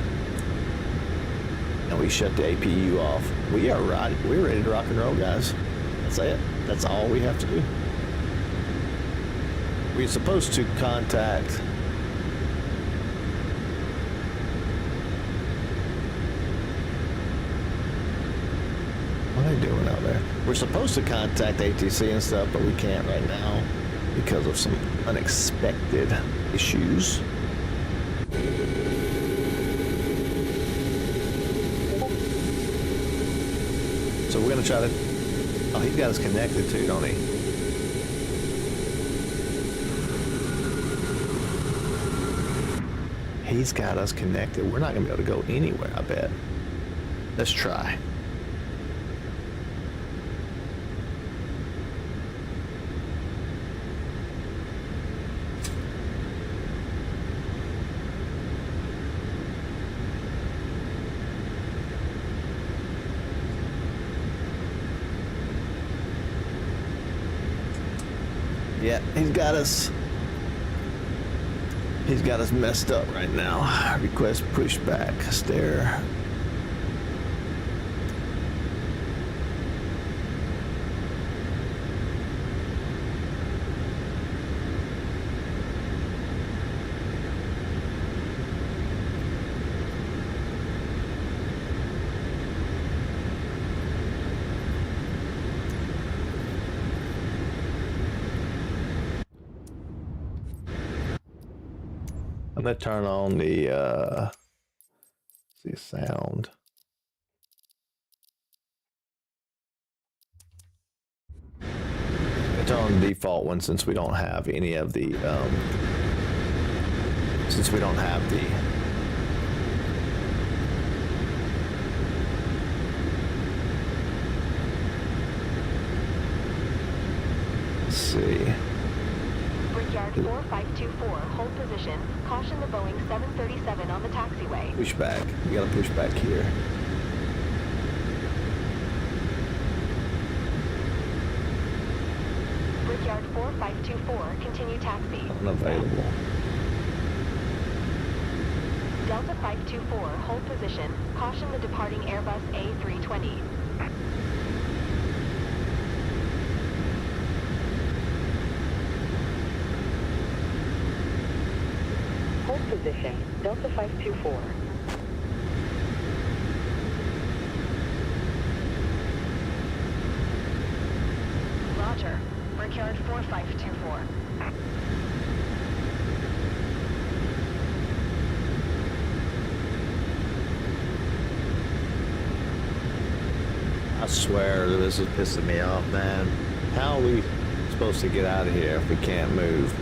and we shut the APU off. We are right. We're ready to rock and roll, guys. That's it. That's all we have to do. We're supposed to contact what are they doing out there? We're supposed to contact ATC and stuff, but we can't right now because of some unexpected issues. So we're gonna try to, oh, he's got us connected too, don't he? He's got us connected. We're not gonna be able to go anywhere, I bet. Let's try. Yeah, he's got us. He's got us messed up right now. Request pushback. Stare. I'm gonna turn on the sound. Turn on the default one since we don't have any of the let's see. Brickyard 4524, hold position. Caution the Boeing 737 on the taxiway. Push back. We gotta push back here. Brickyard 4524, continue taxi. Unavailable. Delta 524, hold position. Caution the departing Airbus A320. Hold position. Delta 524. Roger. Brickyard 4524. I swear this is pissing me off, man. How are we supposed to get out of here if we can't move?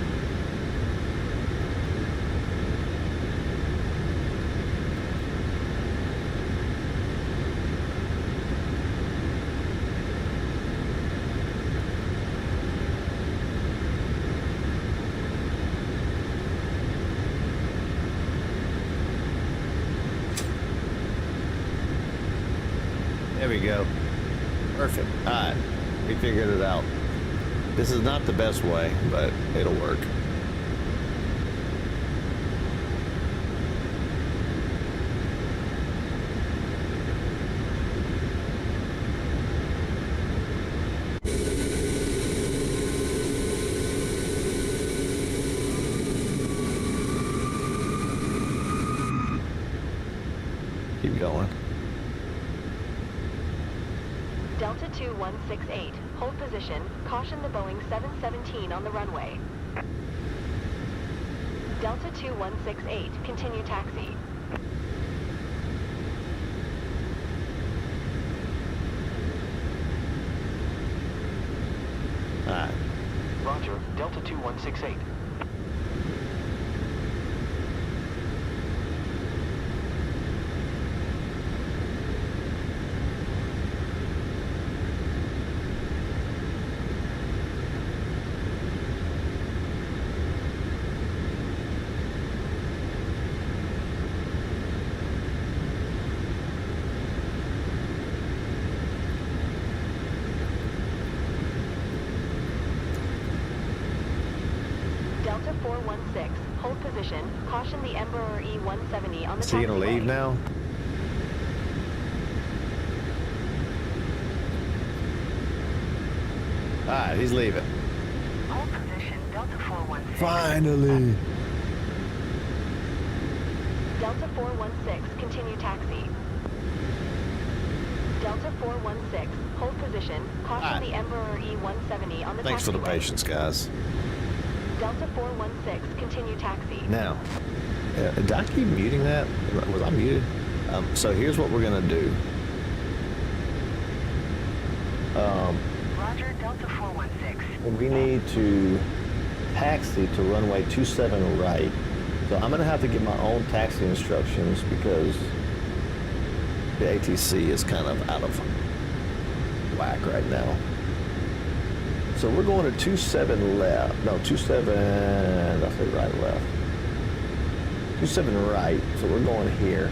There we go. Perfect. All right. We figured it out. This is not the best way, but it'll work. Keep going. Delta 2168, hold position. Caution the Boeing 717 on the runway. Delta 2168, continue taxi. All right. Roger, Delta 2168. Delta 416, hold position. Caution the Embraer E170 on the taxiway. Is he gonna leave now? All right, he's leaving. Hold position, Delta 416. Finally. Delta 416, continue taxi. Delta 416, hold position. Caution the Embraer E170 on the Thanks for the taxiway. patience, guys. Delta 416, continue taxi. Now, did I keep muting that? Was I muted? So here's what we're gonna do. Roger, Delta 416. We need to taxi to runway 27 right. So I'm gonna have to get my own taxi instructions because the ATC is kind of out of whack right now. So we're going to 27 left. No, 27, I say right or left. 27 right, so we're going here.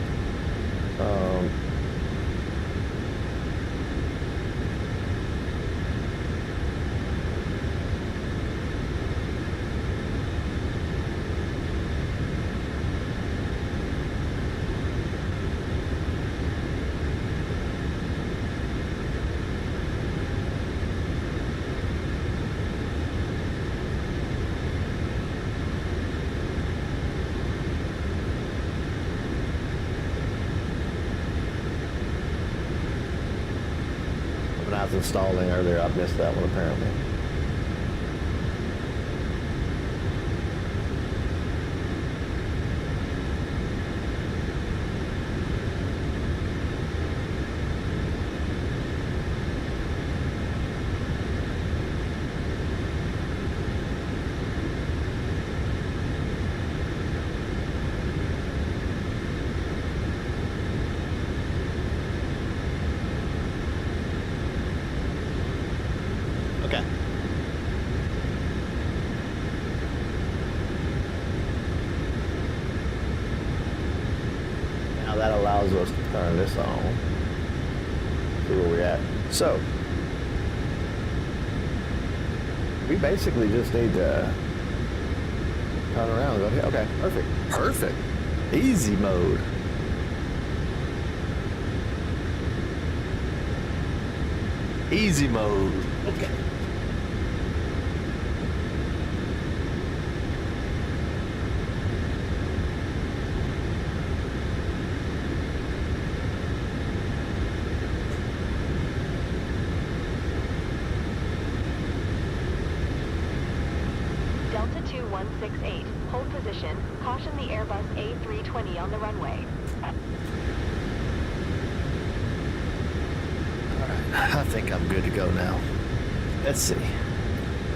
I was installing earlier. I missed that one apparently. Okay. Now that allows us to turn this on. See where we're at. So, we basically just need to turn around and go, yeah, okay, perfect. Perfect. Easy mode. Easy mode. Okay. Delta 2168, hold position. Caution the Airbus A320 on the runway. I think I'm good to go now. Let's see.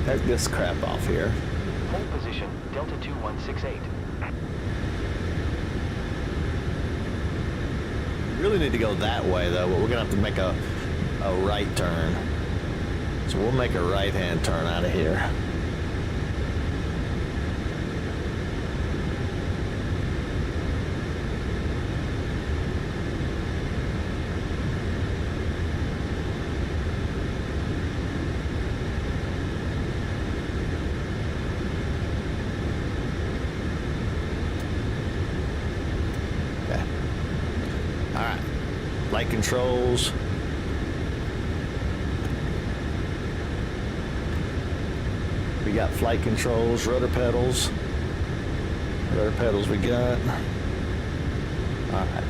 Take this crap off here. Hold position, Delta 2168. Really need to go that way though, but we're gonna have to make a right turn. So we'll make a right-hand turn out of here. Light controls. We got flight controls, rudder pedals. Rudder pedals we got. All right.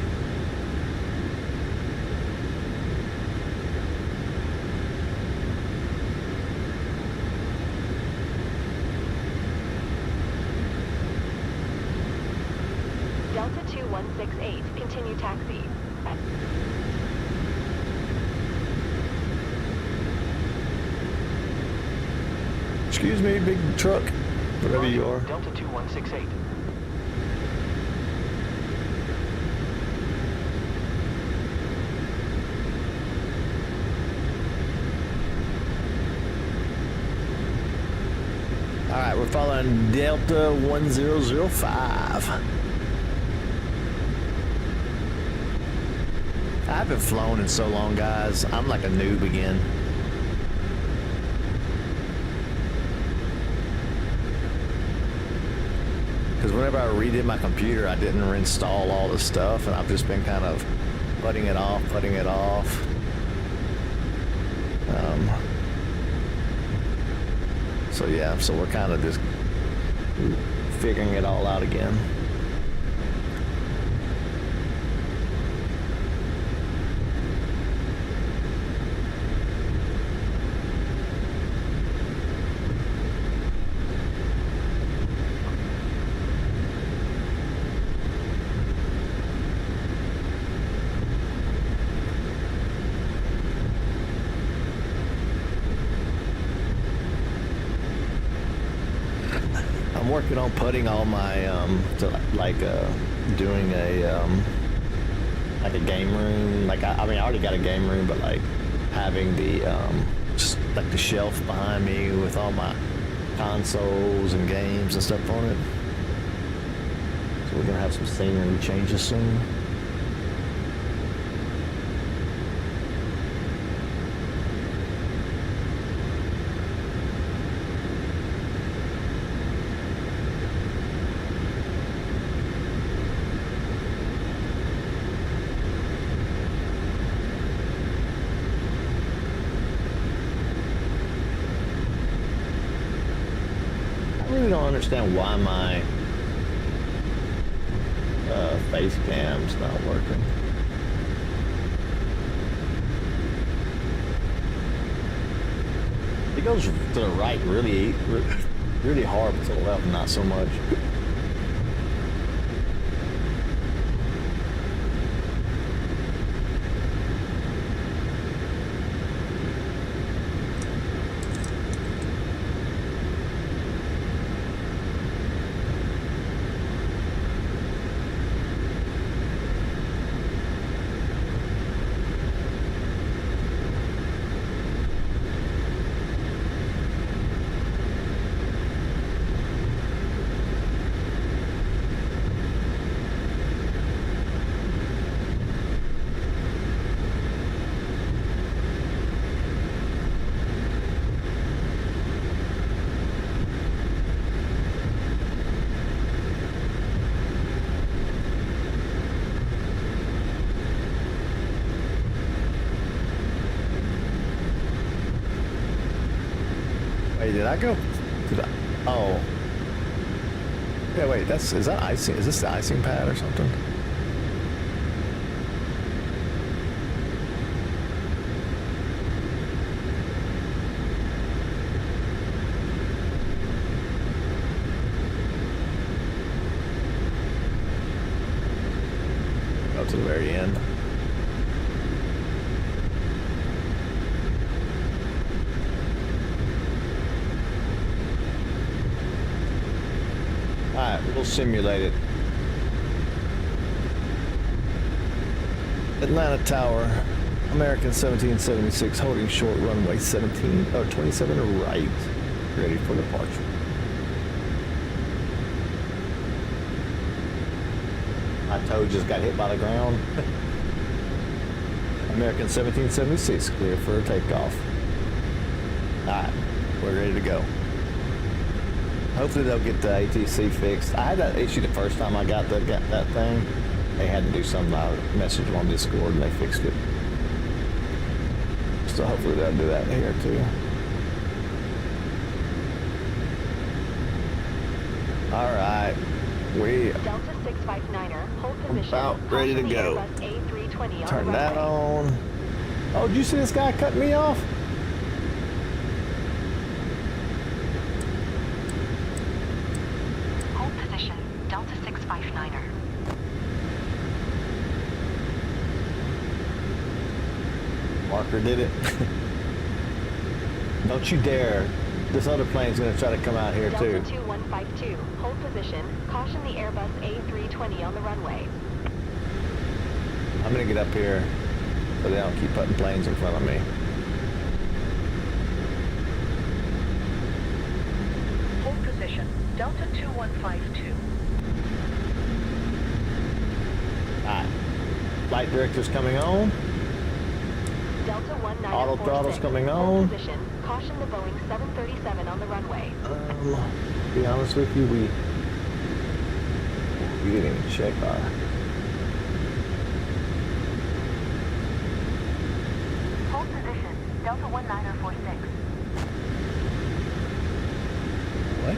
Delta 2168, continue taxi. Excuse me, big truck, wherever you are. Delta 2168. All right, we're following Delta 1005. I haven't flown in so long, guys. I'm like a noob again. Because whenever I redid my computer, I didn't reinstall all the stuff, and I've just been kind of putting it off. So yeah, so we're kind of just figuring it all out again. I'm working on putting all my doing a like a game room. Like I mean, I already got a game room, but like having the just like the shelf behind me with all my consoles and games and stuff on it. So we're gonna have some scenery changes soon. I really don't understand why my face cam's not working. Goes to the right really hard, but to the left not so much. Wait, did I go? Oh. Yeah, wait, is that icing? Is this the icing pad or something? Up to the very end. Alright, we'll simulate it. Atlanta Tower, American 1776, holding short runway 27 right, ready for departure. My toe just got hit by the ground. American 1776, clear for takeoff. Alright, we're ready to go. Hopefully they'll get the ATC fixed. I had that issue the first time I got that thing. They had to do something. I messaged them on Discord and they fixed it. So hopefully they'll do that here too. All right, we Delta 659er, hold position. About ready to go. A320 on Turn the that runway. on. Oh, did you see this guy cutting me off? Hold position, Delta 659er. Marker did it. Don't you dare. This other plane's gonna try to come out here too. Delta 2152, hold position. Caution the Airbus A320 on the runway. I'm gonna get up here so they don't keep putting planes in front of me. Hold position, Delta 2152. Alright. Flight director's coming on. Delta 1946. Auto throttle's coming on. Hold position. Caution the Boeing 737 on the runway. To be honest with you, we didn't even check our... Hold position, Delta 1946. What?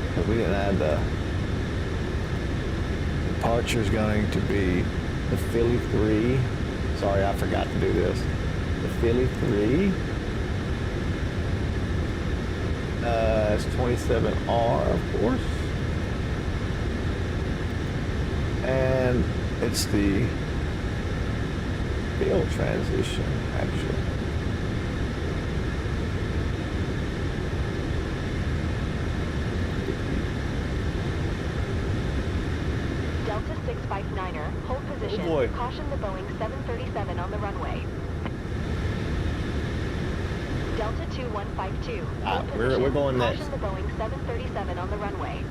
Because we didn't add the... Departure's going to be the Philly 3. Sorry, I forgot to do this. The Philly 3. It's 27R, of course. And it's the field transition, actually. Delta 659er, hold position. Oh boy. Caution the Boeing 737 on the runway. Delta 2152. Hold position. We're going next. Caution the Boeing 737 on the runway.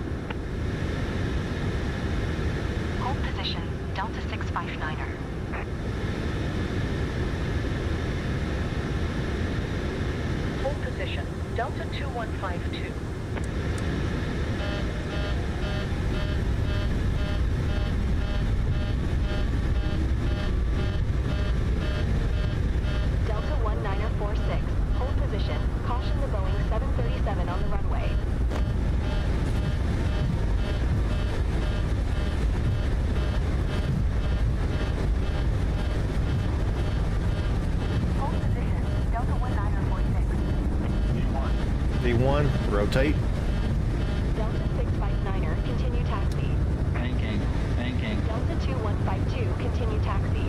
Hold position, Delta 659er. Hold position, Delta 2152. Delta 1946. Hold position. Caution the Boeing 737 on the runway. Rotate. Delta 659er, continue taxi. Banking. Delta 2152, continue taxi.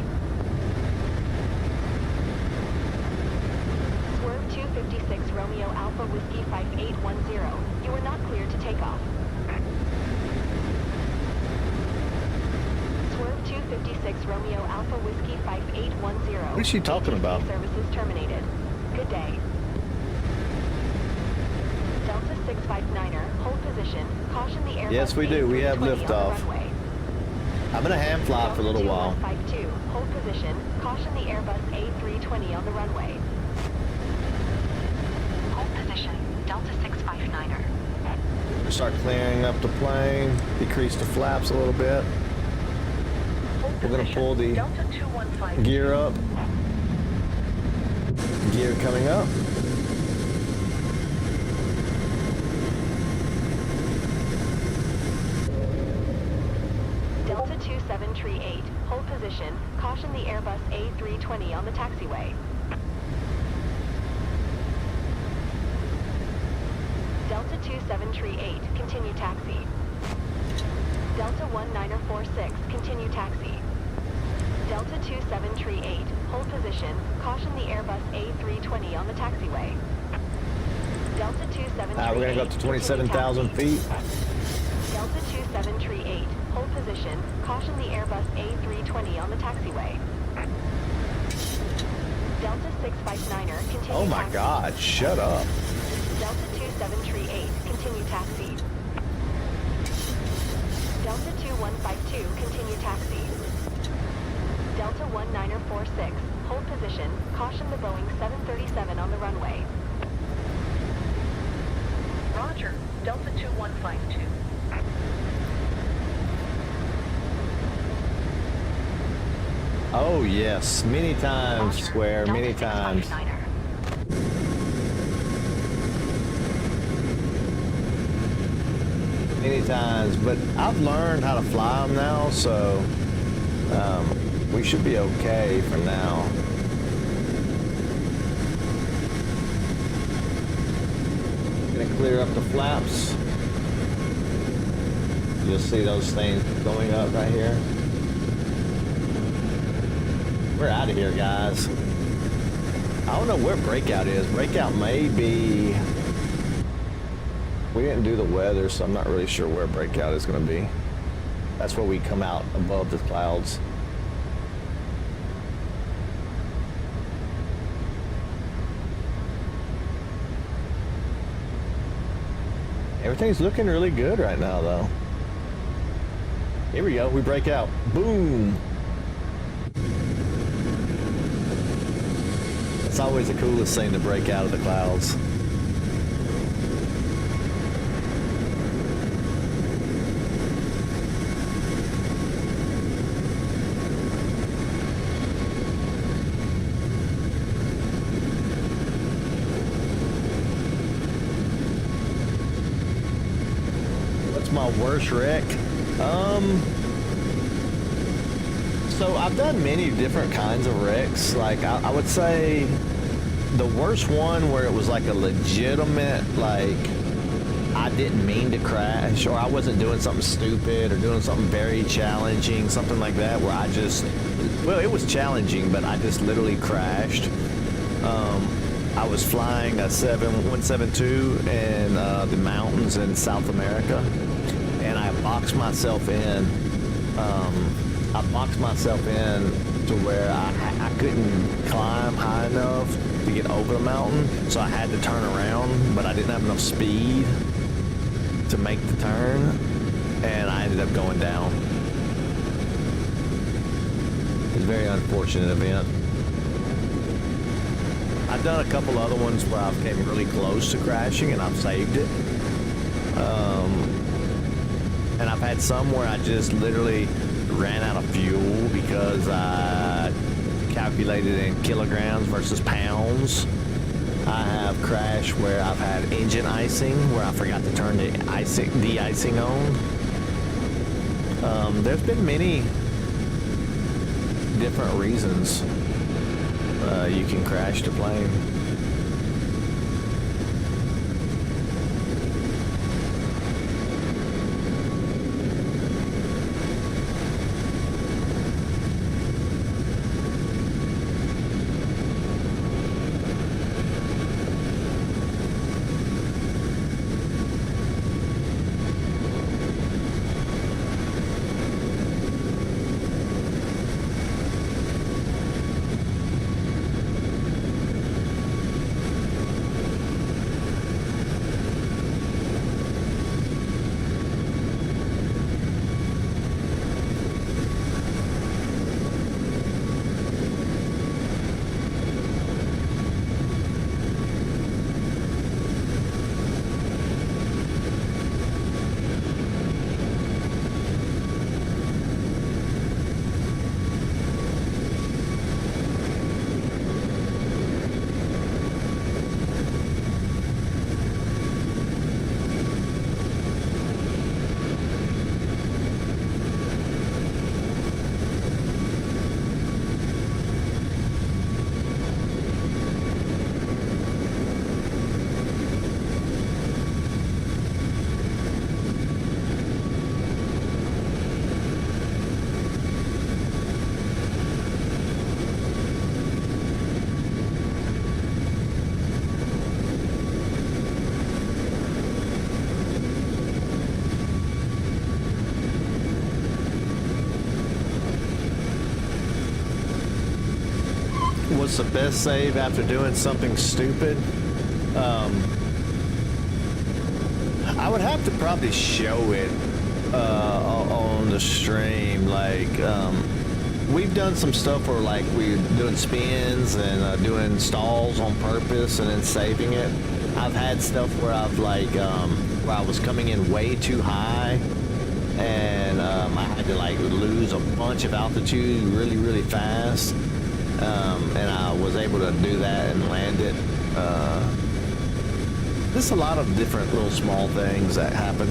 Swerve 256 Romeo Alpha Whiskey 5810. You are not cleared to take off. Swerve 256 Romeo Alpha Whiskey 5810. What is she talking about? Services terminated. Good day. Delta 659er, hold position. Caution the Airbus. Yes, we do. We have A320 on the liftoff. runway. I'm gonna hand fly for a little while. 2152, hold position. Caution the Airbus A320 on the runway. Hold position. Delta 659er. Start clearing up the plane. Decrease the flaps a little bit. Hold We're gonna position. pull the Delta 2152. gear up. Gear coming up. Delta 2738, hold position. Caution the Airbus A320 on the taxiway. Delta 2738, continue taxi. Delta 1946, continue taxi. Delta 2738, hold position. Caution the Airbus A320 on the taxiway. Delta 2738. We're gonna go up to 27,000 feet. Delta 2738, hold position. Caution the Airbus A320 on the taxiway. Delta 659er, continue Oh my taxi. God! Shut up. Delta 2738, continue taxi. Delta 2152, continue taxi. Delta 1946, hold position. Caution the Boeing 737 on the runway. Roger. Delta 2152. Oh yes, many times, Roger. Square, Delta many times. 659er. Many times, but I've learned how to fly them now, so we should be okay for now. Gonna clear up the flaps. You'll see those things going up right here. We're out of here, guys. I don't know where Breakout is. Breakout may be... We didn't do the weather, so I'm not really sure where Breakout is going to be. That's where we come out above the clouds. Everything's looking really good right now, though. Here we go. We break out. Boom! It's always the coolest thing to break out of the clouds. What's my worst wreck? So I've done many different kinds of wrecks. Like I would say the worst one where it was like a legitimate, like I didn't mean to crash, or I wasn't doing something stupid or doing something very challenging, something like that, where I just, well, it was challenging, but I just literally crashed. I was flying a 172 in the mountains in South America, and I boxed myself in. I boxed myself in to where I couldn't climb high enough to get over the mountain, so I had to turn around, but I didn't have enough speed to make the turn, and I ended up going down. It's a very unfortunate event. I've done a couple other ones where I've came really close to crashing and I've saved it. And I've had some where I just literally ran out of fuel because I calculated in kilograms versus pounds. I have crashed where I've had engine icing, where I forgot to turn the de-icing on. There's been many different reasons you can crash the plane. what's the best save after doing something stupid? I would have to probably show it on the stream. Like, we've done some stuff where like we're doing spins and doing stalls on purpose and then saving it. I've had stuff where I've like, where I was coming in way too high and I had to like lose a bunch of altitude really, really fast. And I was able to do that and land it. There's a lot of different little small things that happen.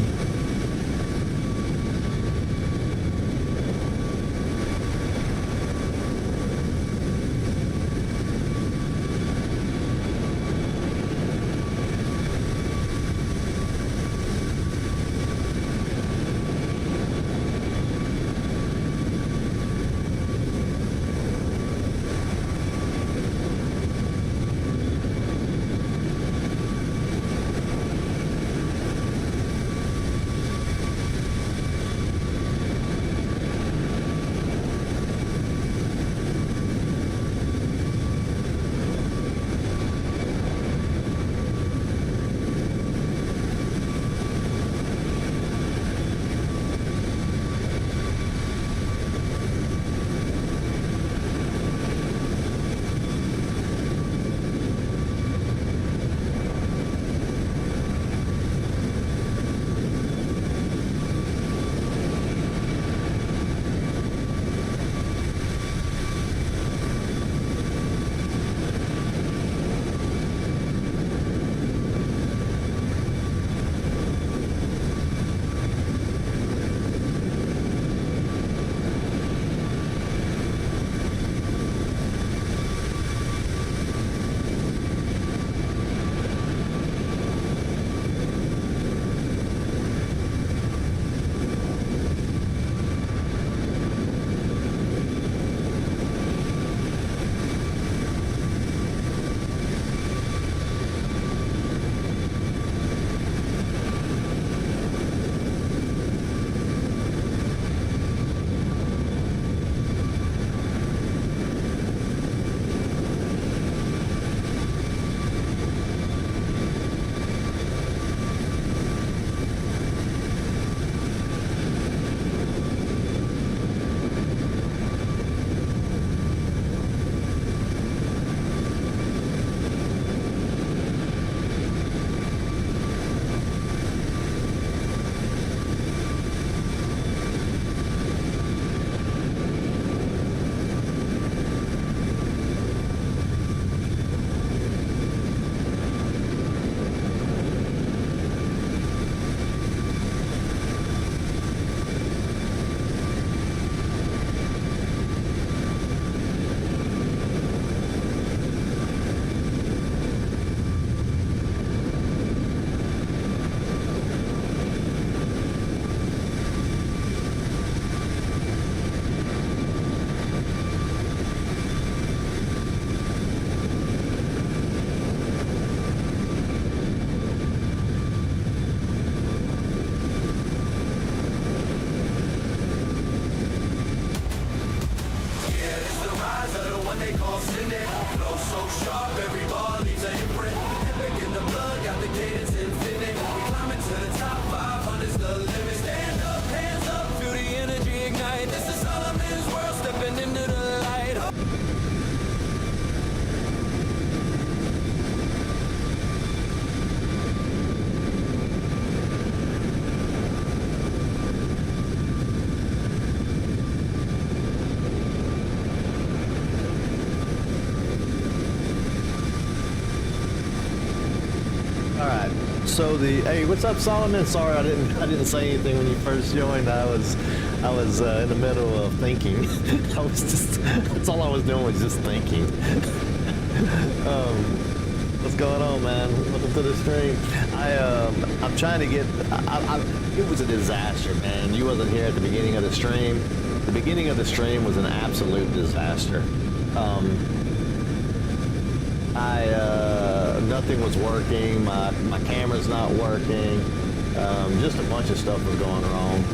So hey, what's up, Solomon? Sorry, I didn't say anything when you first joined. I was in the middle of thinking. That's all I was doing was just thinking. What's going on, man? Welcome to the stream. I'm trying to get. It was a disaster, man. You wasn't here at the beginning of the stream. The beginning of the stream was an absolute disaster. Nothing was working. My camera's not working. Just a bunch of stuff was going wrong.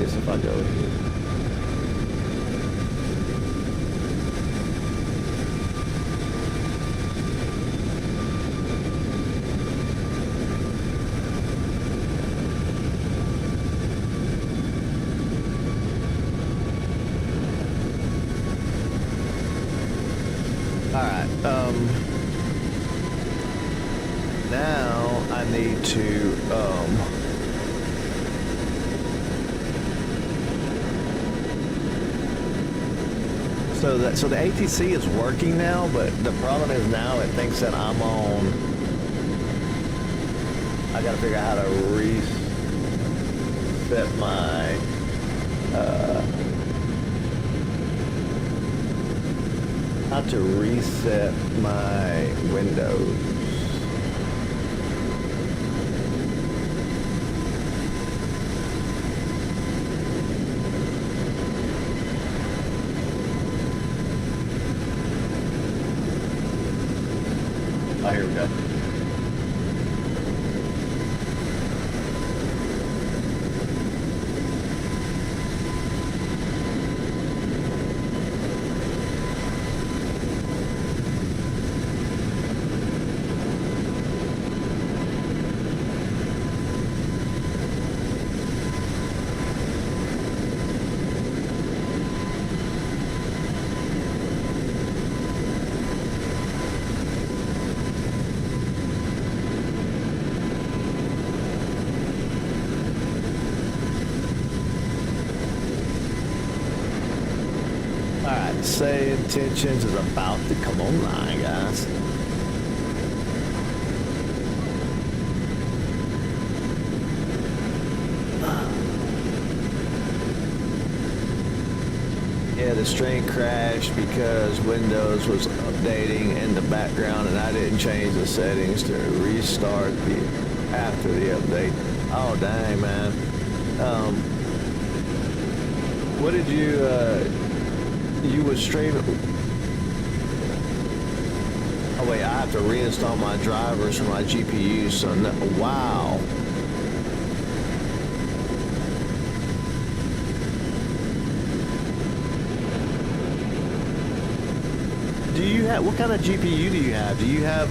this if I go here? Alright, now I need to, so the ATC is working now, but the problem is now it thinks that I'm on, I gotta figure out how to reset my, how to reset my Windows. Oh, here we go. Alright, SayIntentions is about to come online, guys. Yeah, the stream crashed because Windows was updating in the background and I didn't change the settings to restart after the update. Oh, dang, man. What did you was streaming? Oh wait, I have to reinstall my drivers for my GPU, so no, wow. Do you have, what kind of GPU do you have? Do you have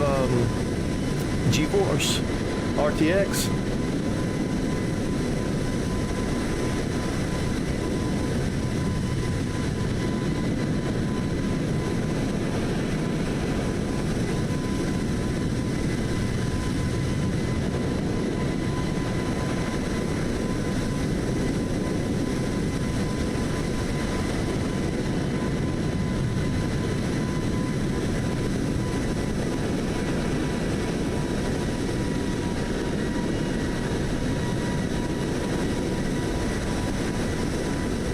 GeForce RTX?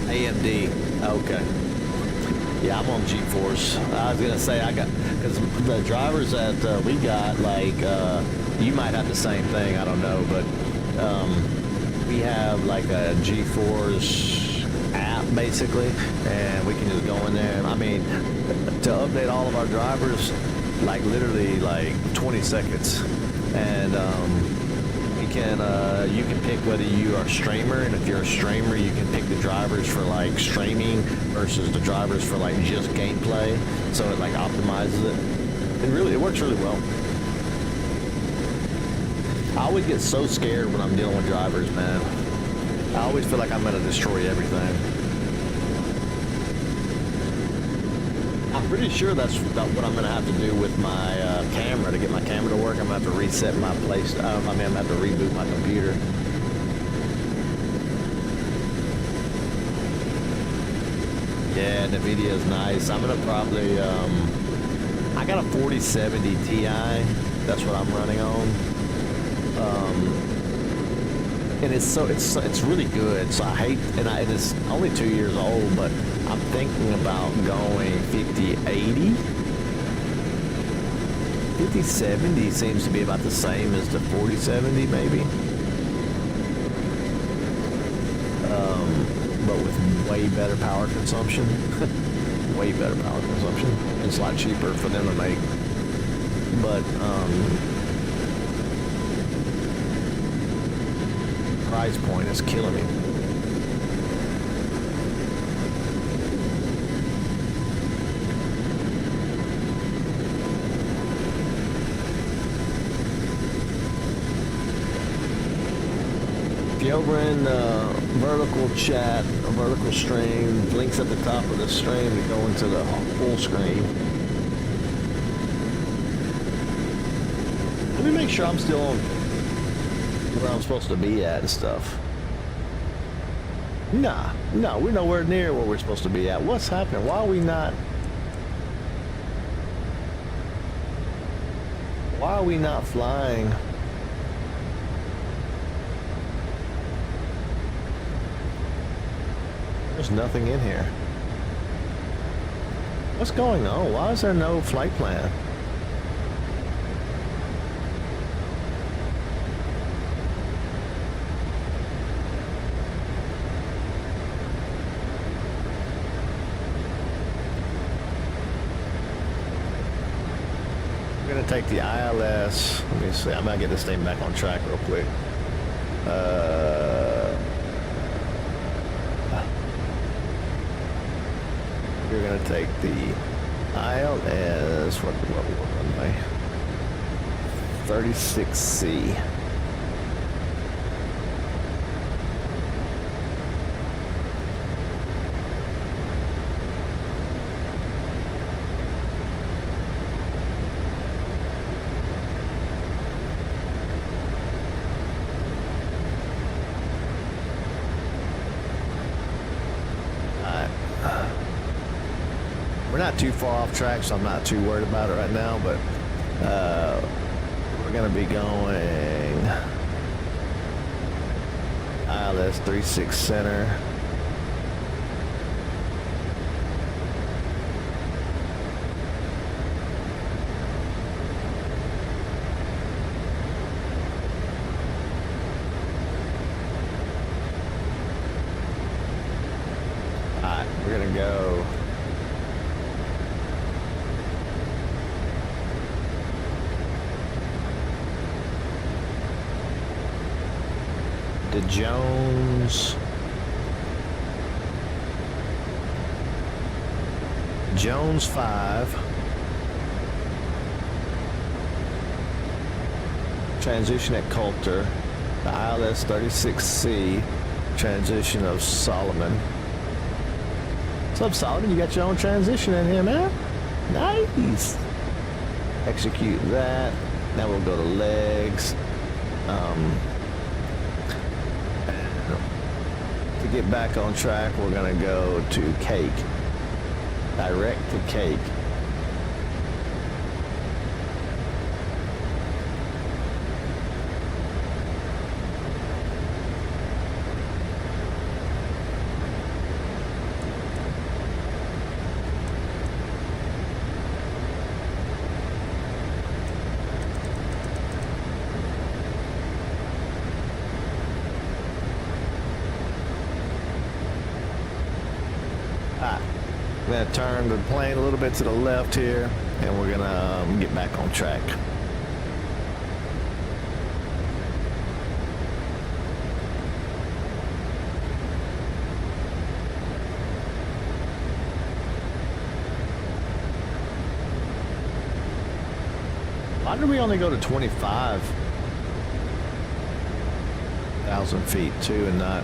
AMD. Okay. Yeah, I'm on GeForce. I was gonna say because the drivers that we got, like, you might have the same thing. I don't know, but we have like a GeForce app basically, and we can just go in there. I mean, to update all of our drivers, like literally like 20 seconds, and you can pick whether you are a streamer, and if you're a streamer, you can pick the drivers for like streaming versus the drivers for like just gameplay. So it like optimizes it. It works really well. I always get so scared when I'm dealing with drivers, man. I always feel like I'm gonna destroy everything. I'm pretty sure that's what I'm gonna have to do with my camera to get my camera to work. I'm gonna have to reset my place. I'm gonna have to reboot my computer. Yeah, NVIDIA is nice. I'm gonna probably I got a 4070 Ti. That's what I'm running on. And it's really good. So I hate, and it's only 2 years old, but I'm thinking about going 5080. 5070 seems to be about the same as the 4070, maybe. But with way better power consumption. Way better power consumption. It's a lot cheaper for them to make. But price point is killing me. you're over in vertical chat, a vertical stream, links at the top of the stream to go into the full screen. Let me make sure I'm still on where I'm supposed to be at and stuff. Nah, no, we're nowhere near where we're supposed to be at. What's happening? Why are we not? Why are we not flying? There's nothing in here. What's going on? Why is there no flight plan? We're gonna take the ILS. Let me see. I'm gonna get this thing back on track real quick. We're gonna take the ILS. What runway? 36C. We're not too far off track, so I'm not too worried about it right now, but we're gonna be going ILS 36 center. Alright, we're gonna go to Jones 5, transition at Coulter, the ILS 36C, transition of Solomon. What's up, Solomon? You got your own transition in here, man. Nice. Execute that. Now we'll go to legs. To get back on track, we're gonna go to Cake. Direct to Cake. We're going to turn the plane a little bit to the left here, and we're going to get back on track. Why did we only go to 25,000 feet too and not...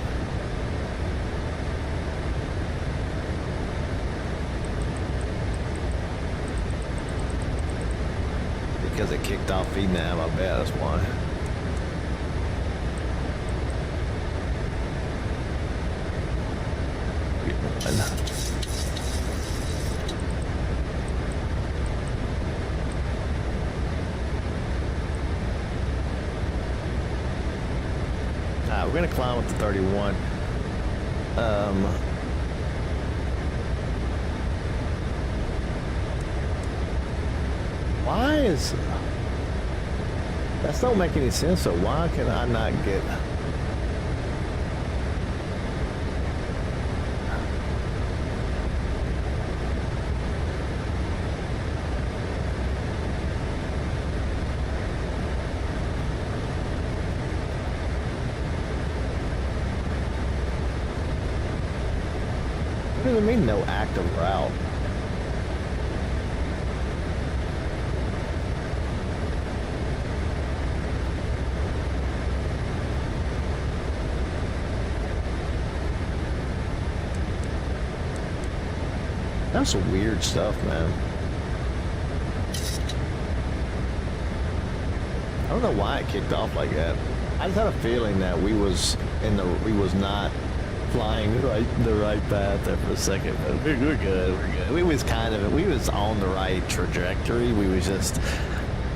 Because it kicked off VNAV, I bet that's why. Alright, we're gonna climb up to 31. Why is... That don't make any sense, so why can I not get... What does it mean, no active route? kinds of weird stuff, man. I don't know why it kicked off like that. I just had a feeling that we was not flying the right path there for a second, but we're good. We're good. We was on the right trajectory. We was just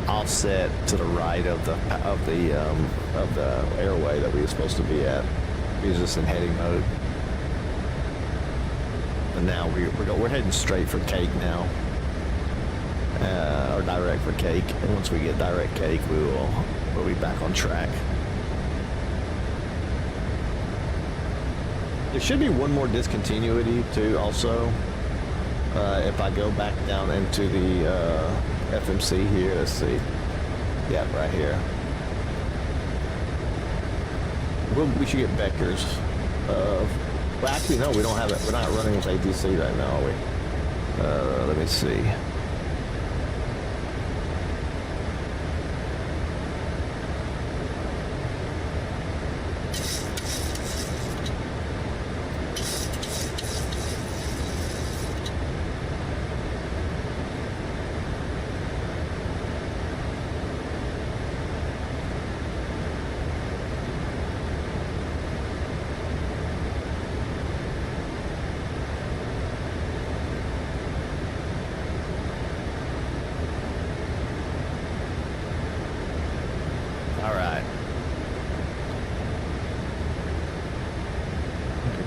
offset to the right of the airway that we were supposed to be at. We was just in heading mode, and now we're heading straight for Cake now, or direct for Cake. And once we get direct Cake, we'll be back on track. There should be one more discontinuity too. Also, if I go back down into the FMC here, let's see. Yeah, right here. We should get vectors. Well, actually, no, we don't have it. We're not running with ATC right now, are we? Let me see.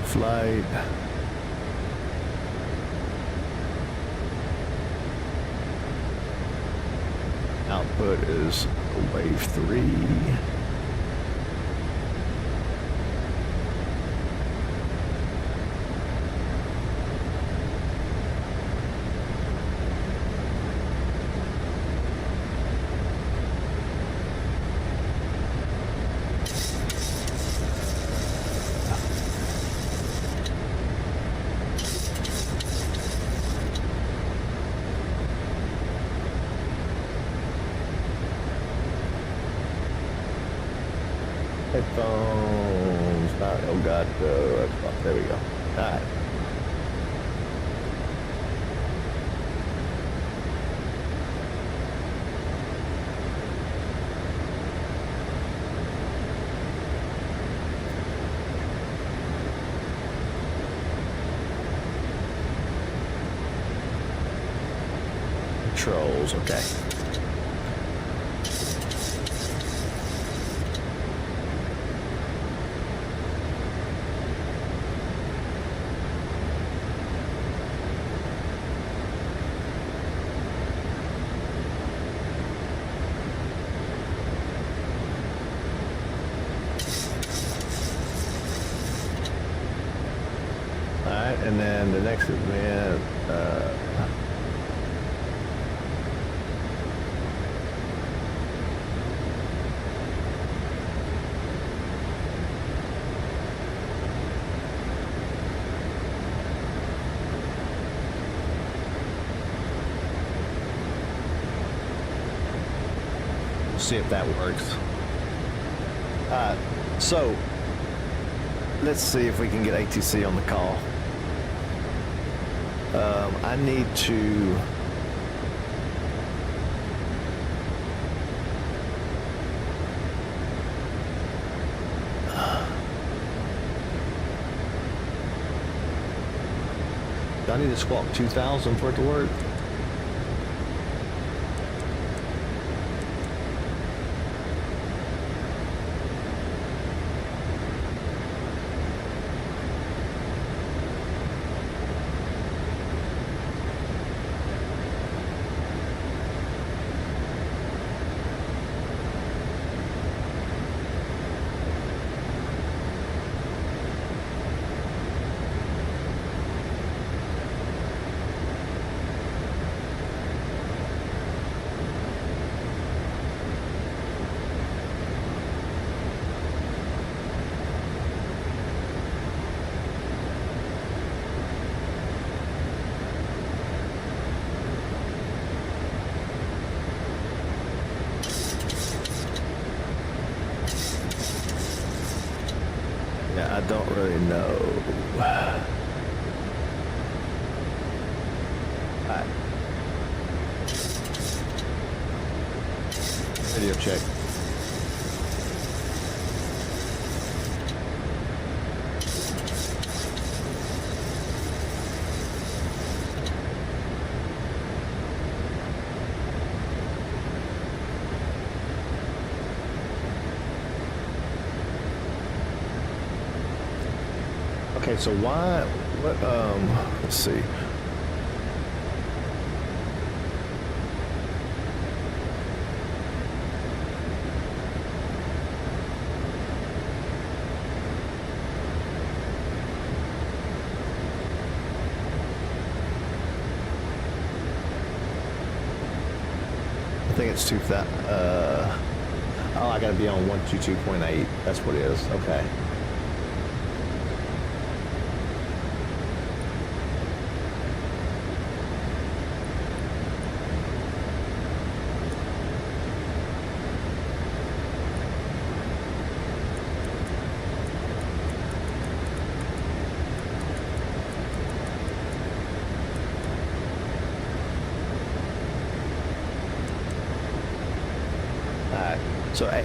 Flight. Output is wave 3. Headphones, oh god, there we go. Alright. Controls, okay. And then the next event, see if that works. So let's see if we can get ATC on the call. I need to do I need to squawk 2000 for it to work? I don't really know. Radio check. Okay, so let's see. I think it's 2,000. Oh, I gotta be on 122.8. That's what it is. Okay.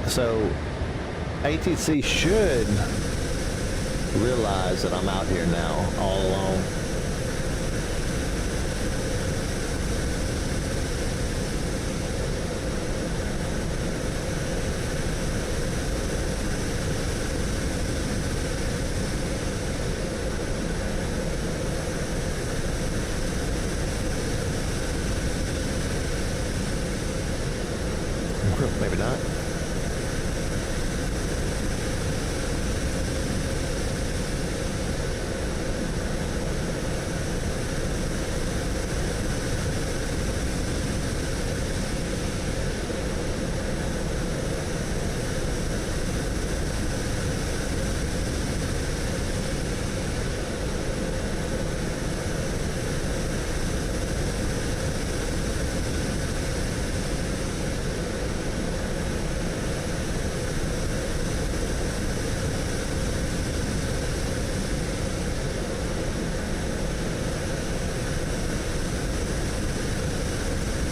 So ATC should realize that I'm out here now, all alone. Maybe not.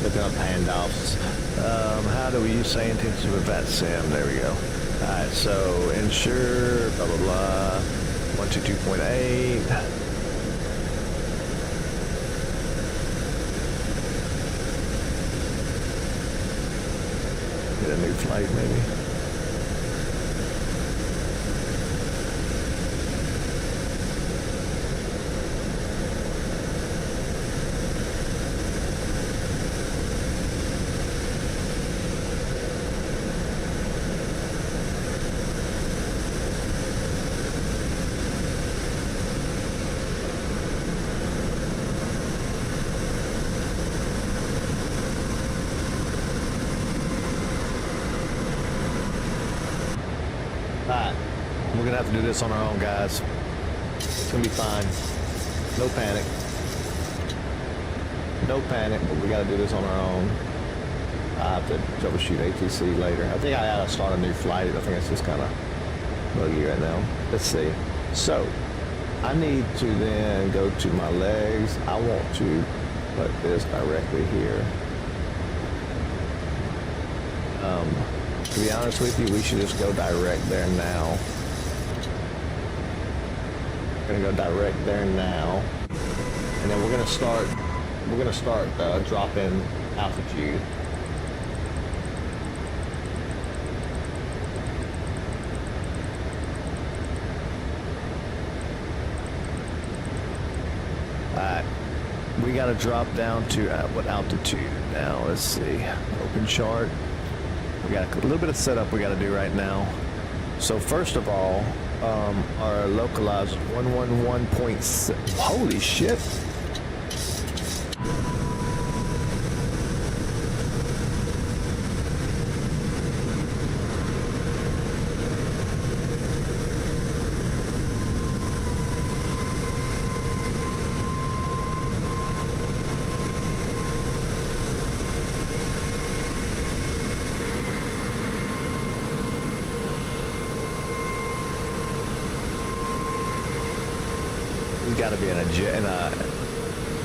Looking up handoffs. How do we use SayIntentions with that sim? There we go. Alright, so ensure, blah, blah, blah. 122.8. Get a new flight, maybe. Alright, we're gonna have to do this on our own, guys. It's gonna be fine. No panic. No panic, but we gotta do this on our own. I have to troubleshoot ATC later. I think I gotta start a new flight. I think it's just kind of buggy right now. Let's see. So, I need to then go to my legs. I want to put this directly here. To be honest with you, we should just go direct there now. We're gonna go direct there now, and then we're gonna start dropping altitude. Alright, we gotta drop down to what altitude now? Let's see. Open chart. We got a little bit of setup we got to do right now. So first of all, our localizer 111.6. Holy shit! He's got to be in a jet, in a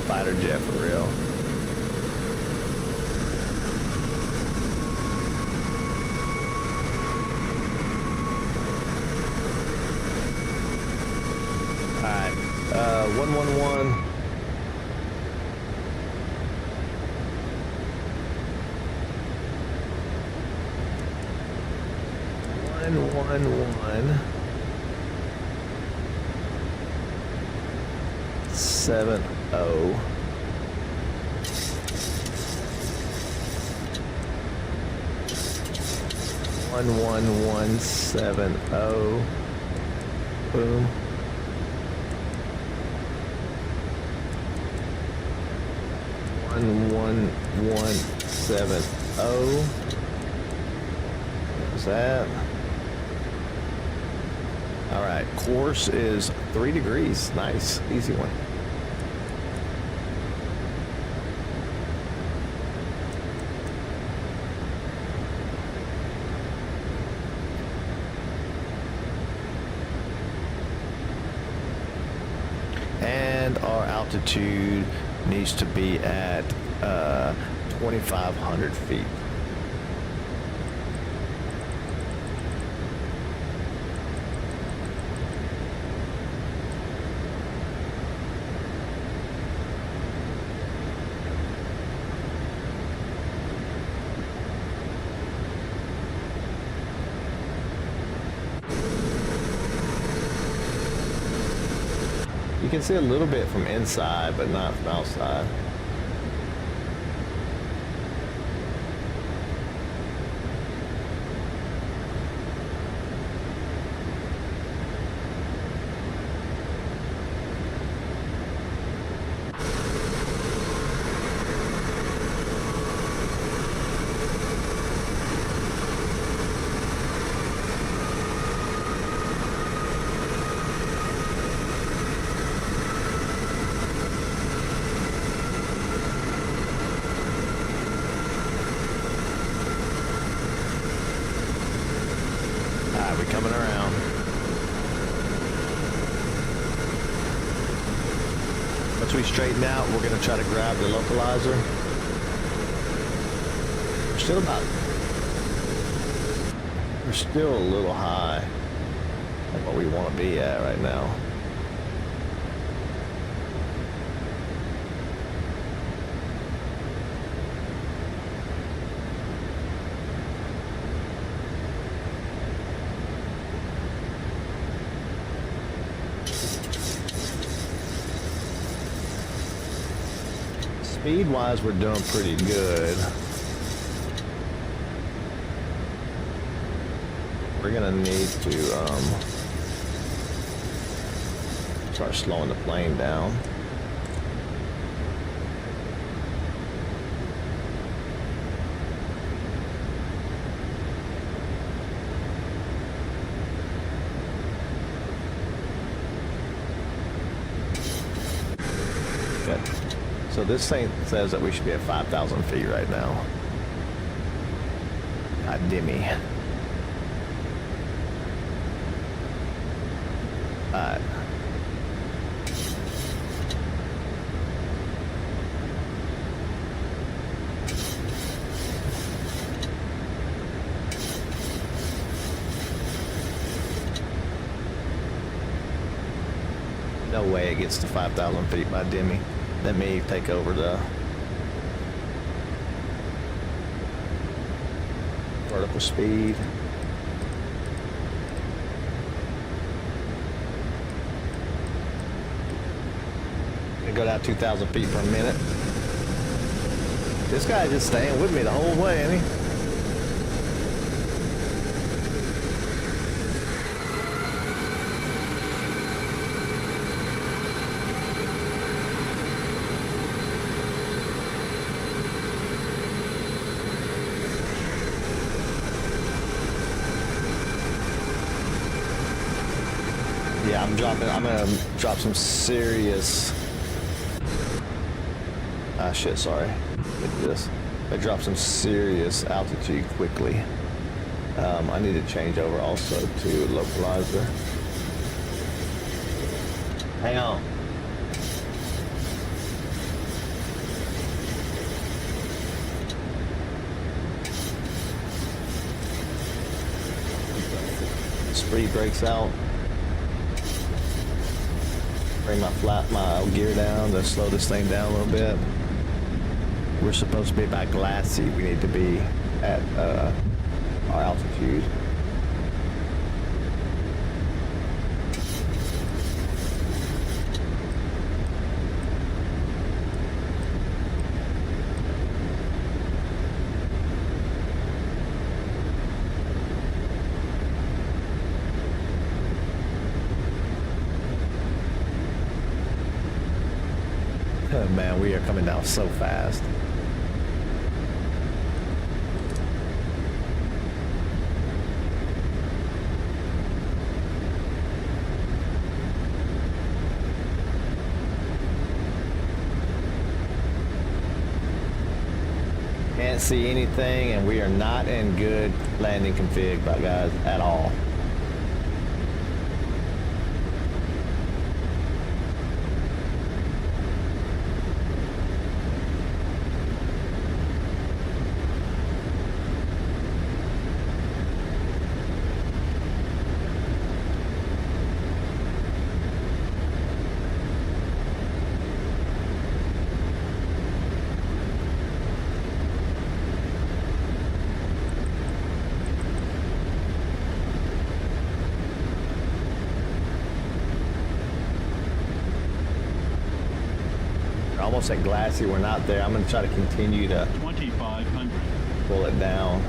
fighter jet for real. 111. One 70. 11170. Boom. 11170. What's that? All right, course is 3 degrees. Nice, easy one. And our altitude needs to be at 2,500 feet. You can see a little bit from inside, but not from outside. We're coming around. Once we straighten out, we're going to try to grab the localizer. We're still a little high at what we want to be at right now. Speed-wise, we're doing pretty good. We're gonna need to start slowing the plane down. Good. So this thing says that we should be at 5,000 feet right now. God dimmy. Alright. No way it gets to 5,000 feet by dimmy. Let me take over the vertical speed. And go down 2,000 feet per minute. This guy just staying with me the whole way, ain't he? Yeah, I'm gonna drop some serious, shit, sorry. Look at this. I dropped some serious altitude quickly. I need to change over also to localizer. Hang on. Speed breaks out. bring my gear down to slow this thing down a little bit. We're supposed to be about glassy. We need to be at our altitude. Oh man, we are coming down so fast. Can't see anything, and we are not in good landing config, guys, at all. Almost at glassy, we're not there. I'm going to try to continue to 2,500. pull it down.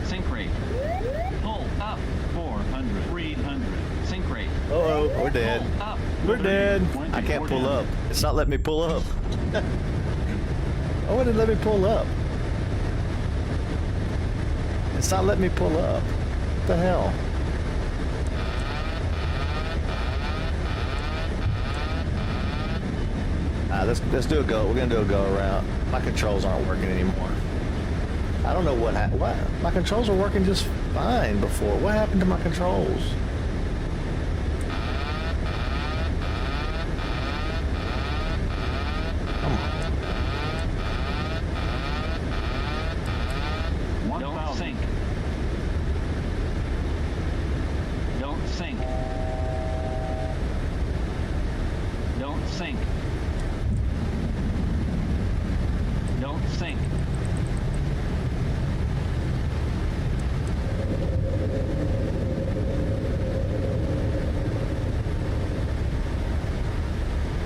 Sink rate. Pull up 400. 300. Sink rate. Uh-oh, we're dead. Pull up. We're dead. 20, I can't we're pull down. up. It's not letting me pull up. Oh, it didn't let me pull up. It's not letting me pull up. What the hell? Let's do a go. We're gonna do a go around. My controls aren't working anymore. I don't know what happened. What? My controls were working just fine before. What happened to my controls? Don't sink. Don't sink. Don't sink. Don't sink.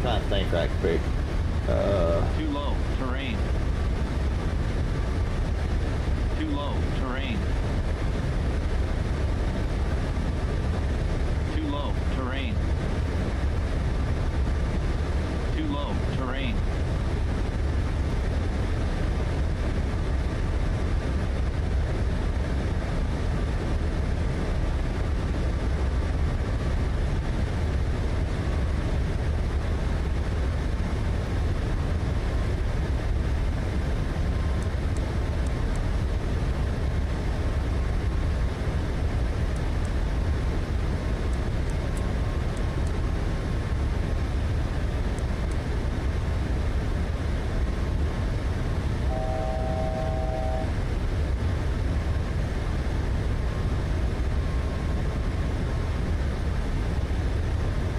Trying to think right quick. Too low. Terrain. Too low. Terrain. Too low. Terrain. Too low. Terrain.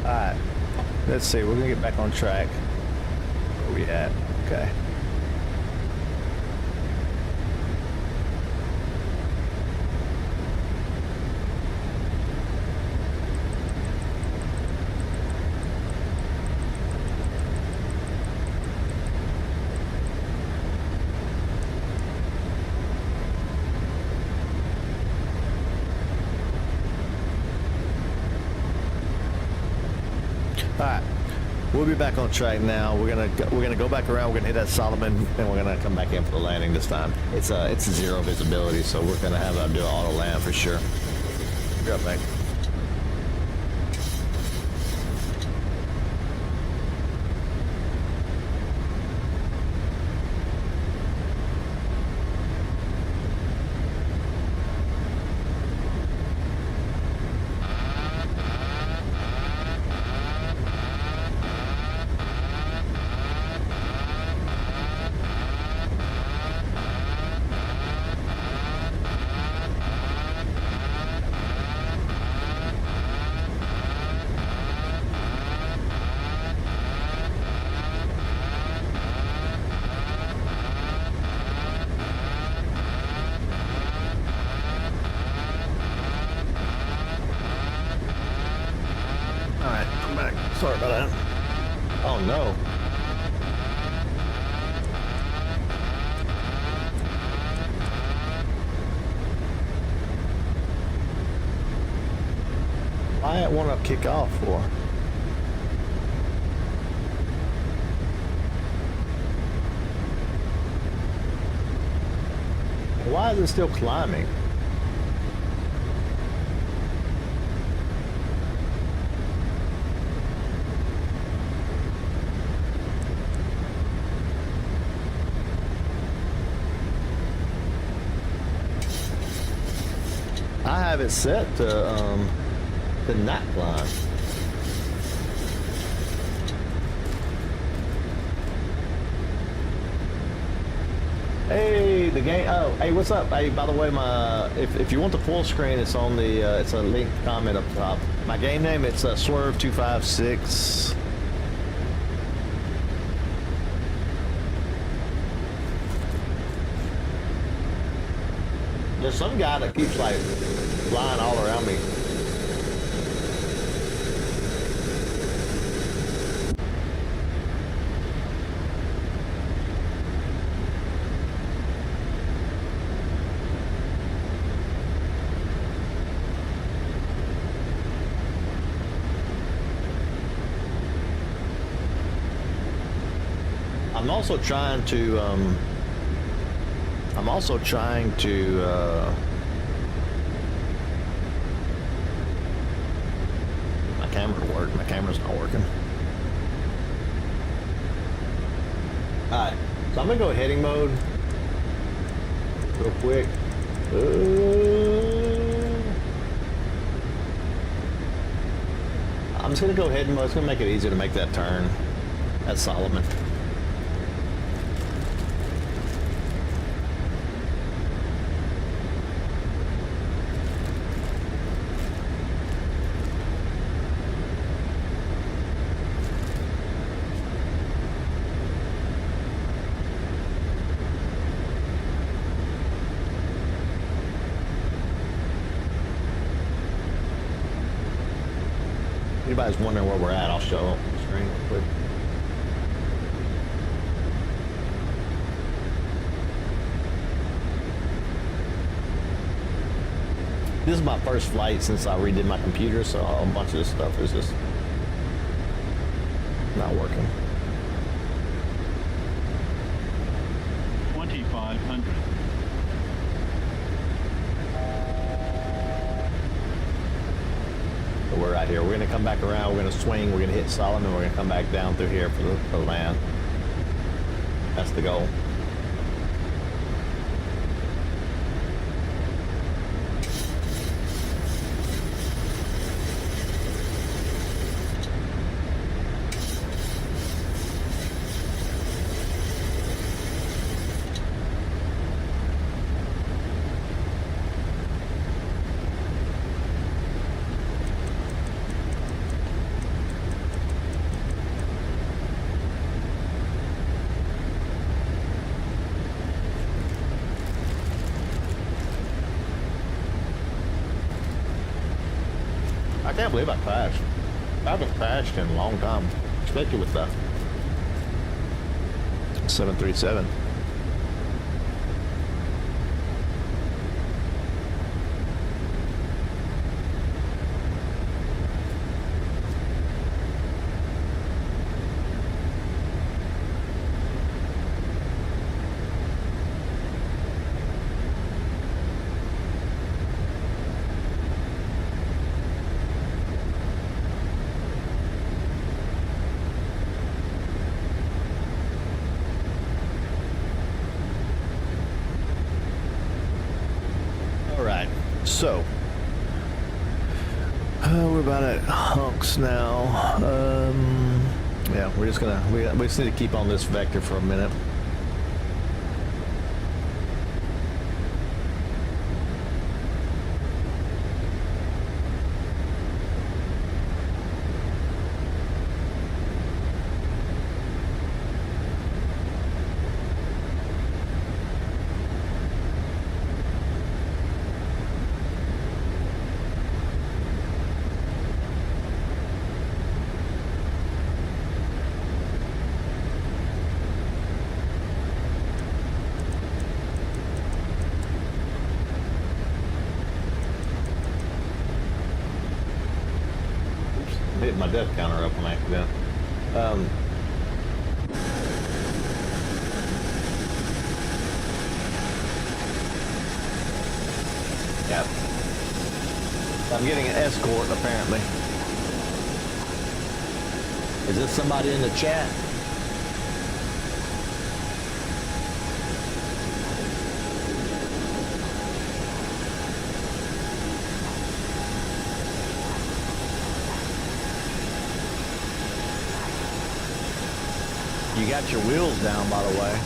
Alright. Let's see. We're gonna get back on track. Where we at? Okay. All right, we'll be back on track now. We're gonna go back around. We're gonna hit that Solomon, and we're gonna come back in for the landing this time. It's zero visibility, so we're gonna have to do an auto land for sure. You're up, mate. Sorry about that. Oh no. Why it want to kick off for? Why is it still climbing? I have it set to not climb. Hey, the game. Oh, hey, what's up? Hey, by the way, if you want the full screen, it's on the it's a linked comment up top. My game name, it's Swerve 256. There's some guy that keeps like flying all around me. I'm also trying to my camera to work. My camera's not working. Alright, so I'm gonna go heading mode real quick. I'm just gonna go heading mode. It's gonna make it easier to make that turn at Solomon. Anybody's wondering where we're at, I'll show up on the screen real quick. This is my first flight since I redid my computer, so a bunch of this stuff is just not working. 2500. We're right here. We're going to come back around. We're going to swing. We're going to hit Solomon. We're going to come back down through here for the land. That's the goal. I can't believe I crashed. I haven't crashed in a long time, especially with the 737. So, we're about at hunks now. Yeah, we're just gonna, we just need to keep on this vector for a minute. Hit my death counter up on accident. Yep. I'm getting an escort apparently. Is this somebody in the chat? You got your wheels down, by the way.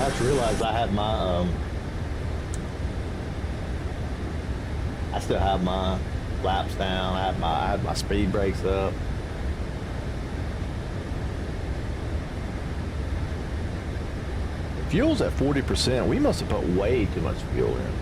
I just realized I had my, I still have my laps down. I had my speed brakes up. Fuel's at 40%. We must have put way too much fuel in.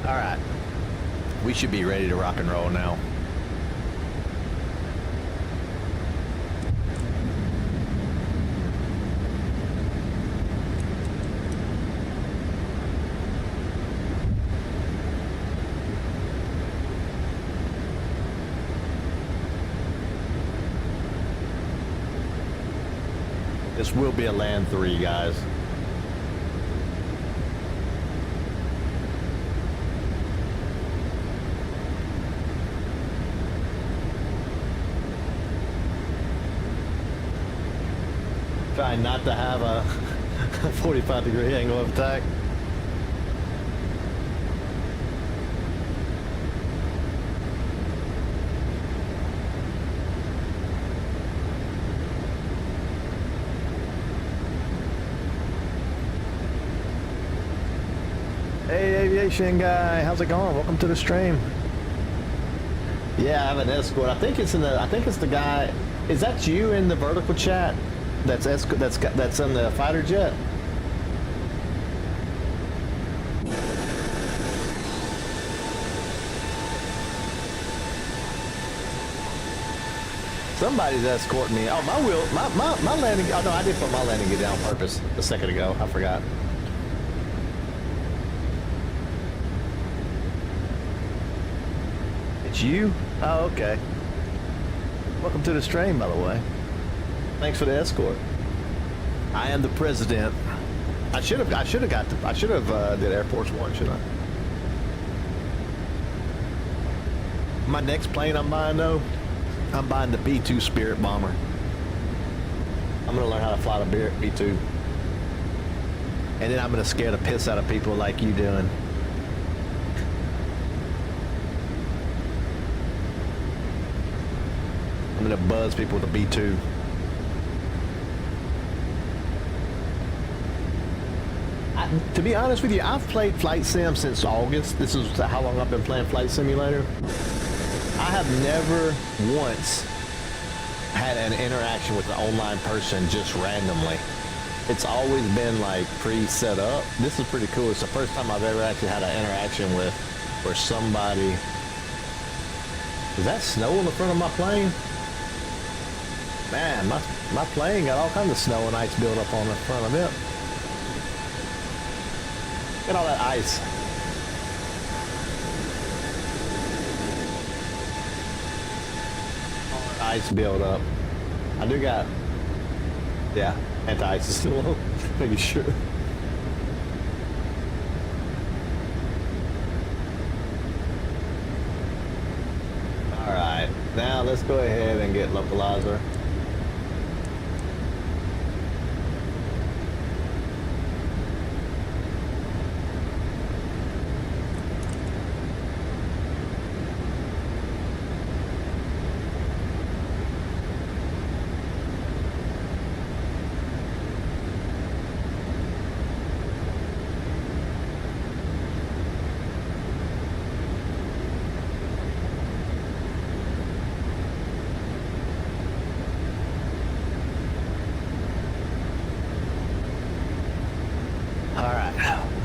All right, we should be ready to rock and roll now. This will be a land 3, guys. Trying not to have a 45-degree angle of attack. Hey, aviation guy, how's it going? Welcome to the stream. Yeah, I have an escort. I think it's the guy. Is that you in the vertical chat? That's in the fighter jet. Somebody's escorting me. Oh, my landing. Oh no, I did put my landing gear down on purpose a second ago. I forgot. It's you? Oh, okay. Welcome to the stream, by the way. Thanks for the escort. I am the president. I should have did Air Force One, shouldn't I? My next plane I'm buying though, I'm buying the B-2 Spirit bomber. I'm gonna learn how to fly the B-2, and then I'm gonna scare the piss out of people like you doing. I'm gonna buzz people with a B-2. To be honest with you, I've played Flight Sim since August. This is how long I've been playing Flight Simulator. I have never once had an interaction with an online person just randomly. It's always been like pre-set up. This is pretty cool. It's the first time I've ever actually had an interaction with where somebody... Is that snow on the front of my plane? Man, my plane got all kinds of snow and ice built up on the front of it. Look at all that ice. All that ice build up. I do got, yeah, anti-ice is still on. Making sure. All right, now let's go ahead and get localizer.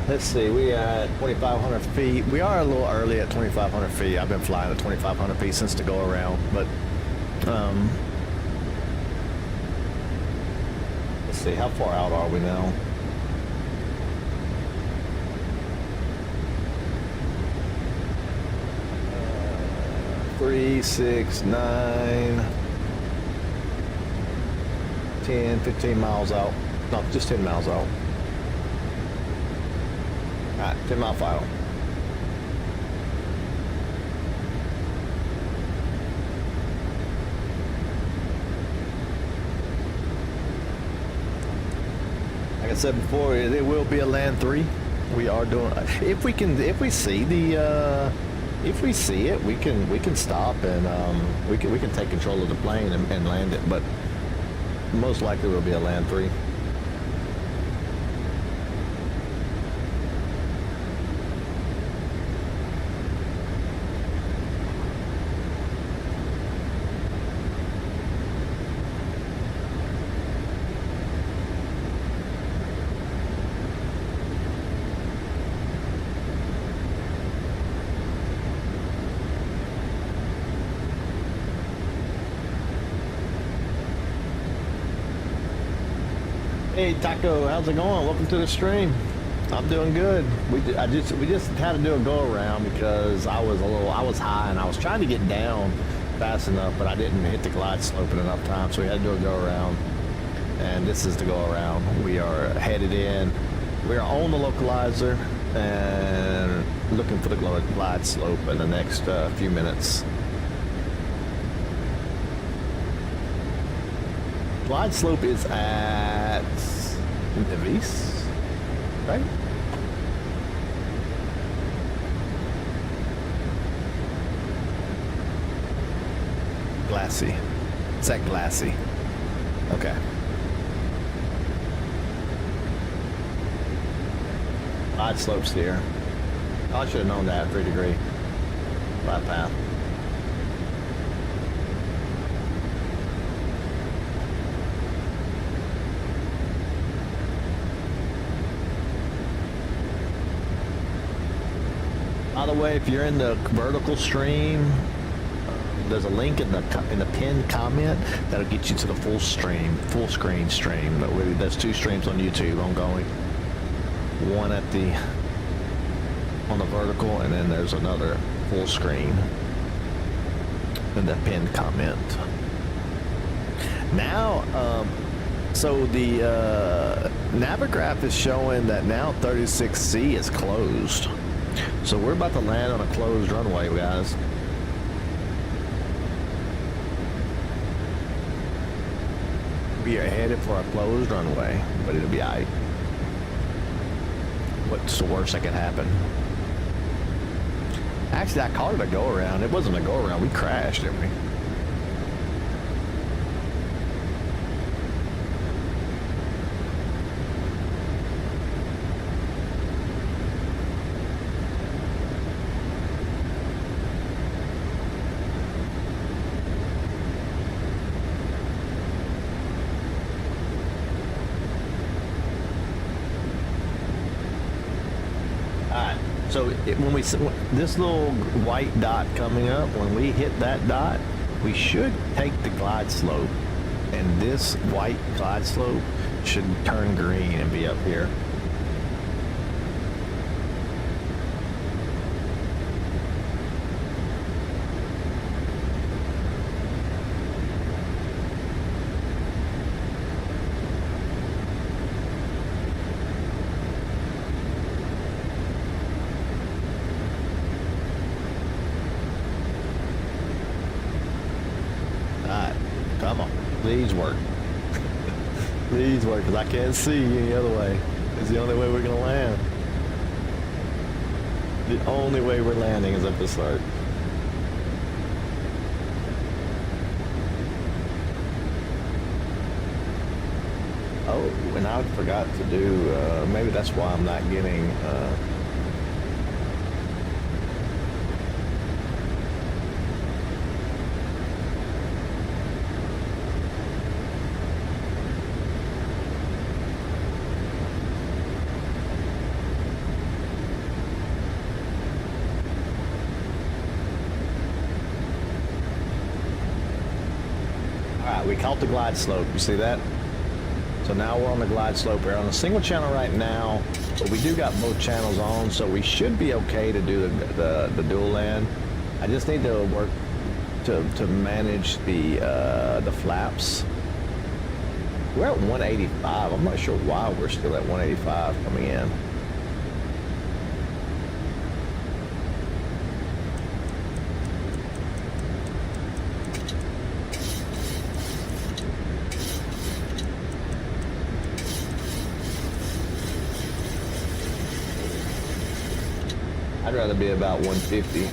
Let's see, we are at 2,500 feet. We are a little early at 2,500 feet. I've been flying at 2,500 feet since the go around, but let's see, how far out are we now? Three, 6, 9, 10, 15 miles out. No, just 10 miles out. Alright, 10 mile final. Like I said before, it will be a land 3. We are doing, if we see it, we can stop and we can take control of the plane and land it, but most likely it will be a land 3. Hey Taco, how's it going? Welcome to the stream. I'm doing good. We just had to do a go around because I was high and I was trying to get down fast enough, but I didn't hit the glide slope in enough time, so we had to do a go around. And this is the go around. We are headed in. We are on the localizer and looking for the glide slope in the next few minutes. Glide slope is at Nevis, right? Glassy. It's at Glassy. Okay. Glide slope's here. Oh, I should have known that. 3 degree. Glide path. By the way, if you're in the vertical stream, there's a link in the pinned comment that'll get you to the full screen stream. There's 2 streams on YouTube ongoing. One on the vertical, and then there's another full screen in the pinned comment. Now, so the Navigraph is showing that now 36C is closed. So we're about to land on a closed runway, guys. We are headed for a closed runway, but it'll be alright. What's the worst that could happen? Actually, I called it a go-around. It wasn't a go-around. We crashed, didn't we? When this little white dot coming up, when we hit that dot, we should take the glide slope, and this white glide slope should turn green and be up here. Come on, please work. Please work, because I can't see any other way. It's the only way we're gonna land. The only way we're landing is up the start. Oh, and I forgot to do, maybe that's why I'm not getting, we caught the glide slope. You see that? So now we're on the glide slope. We're on a single channel right now, but we do got both channels on, so we should be okay to do the dual land. I just need to work to manage the flaps. We're at 185. I'm not sure why we're still at 185 coming in. I'd rather be about 150.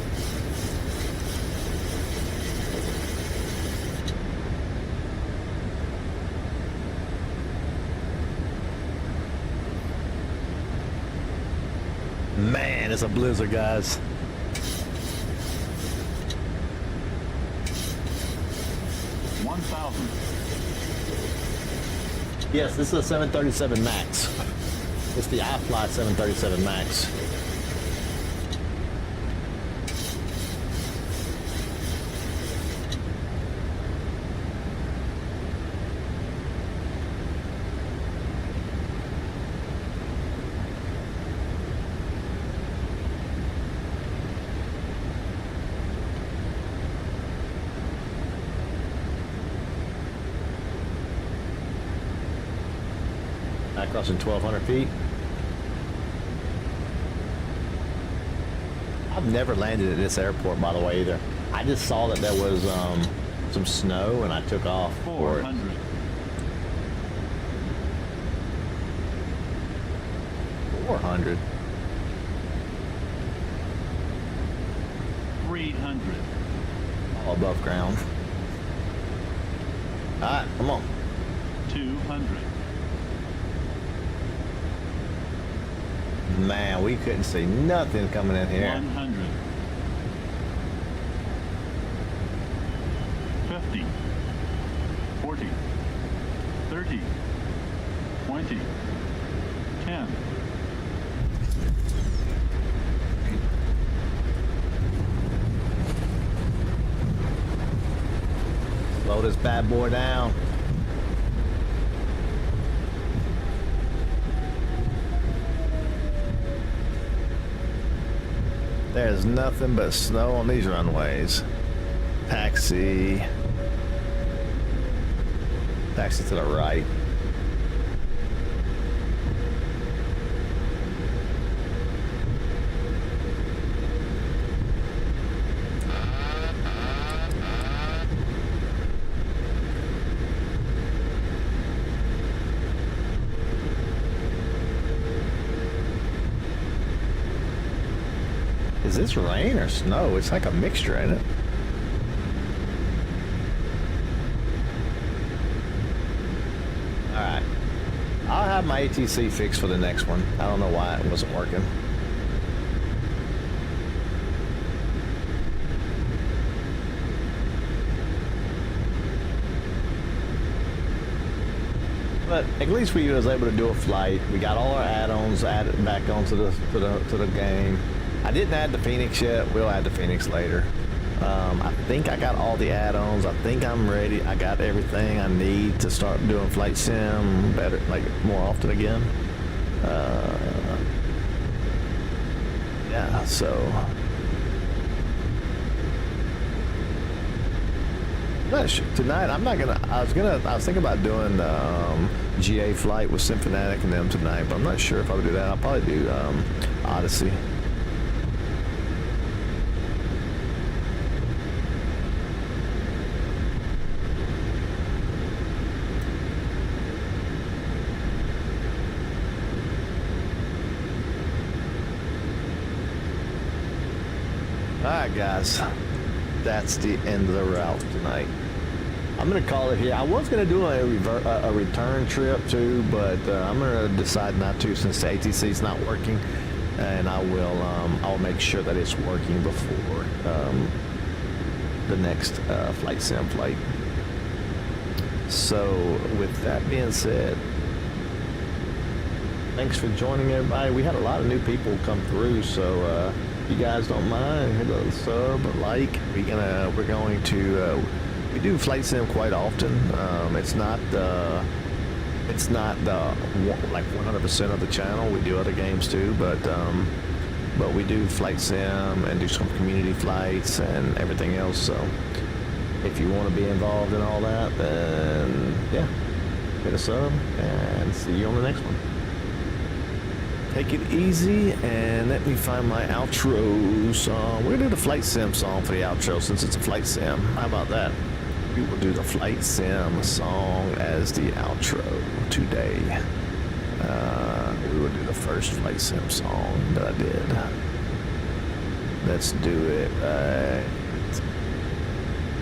Man, it's a blizzard, guys. Yes, this is a 737 MAX. It's the iFly 737 MAX. Crossing 1,200 feet. I've never landed at this airport, by the way, either. I just saw that there was some snow, and I took off for it. 400. 300. All above ground. All right, come on. 200. Man, we couldn't see nothing coming in here. 100. 50. 40. 30. 20. 10. Slow this bad boy down. There's nothing but snow on these runways. Taxi. Taxi to the right. Is this rain or snow? It's like a mixture, ain't it? Alright. I'll have my ATC fixed for the next one. I don't know why it wasn't working. But at least we was able to do a flight. We got all our add-ons added back onto the game. I didn't add the Phoenix yet. We'll add the Phoenix later. I think I got all the add-ons. I think I'm ready. I got everything I need to start doing flight sim better, like more often again. Yeah, so tonight I was thinking about doing GA flight with Symphonatic and them tonight, but I'm not sure if I'll do that. I'll probably do Odyssey. Alright guys, that's the end of the route tonight. I'm gonna call it here. I was gonna do a return trip too, but I'm gonna decide not to since the ATC is not working, and I'll make sure that it's working before the next flight sim flight. So with that being said, thanks for joining everybody. We had a lot of new people come through, so if you guys don't mind, hit a sub, a like. We do flight sim quite often. It's not like 100% of the channel. We do other games too, but we do flight sim and do some community flights and everything else. So if you want to be involved in all that, then yeah, hit a sub and see you on the next one. Take it easy, and let me find my outro song. We're gonna do the flight sim song for the outro since it's a flight sim. How about that? We will do the flight sim song as the outro today. We will do the first flight sim song that I did. Let's do it.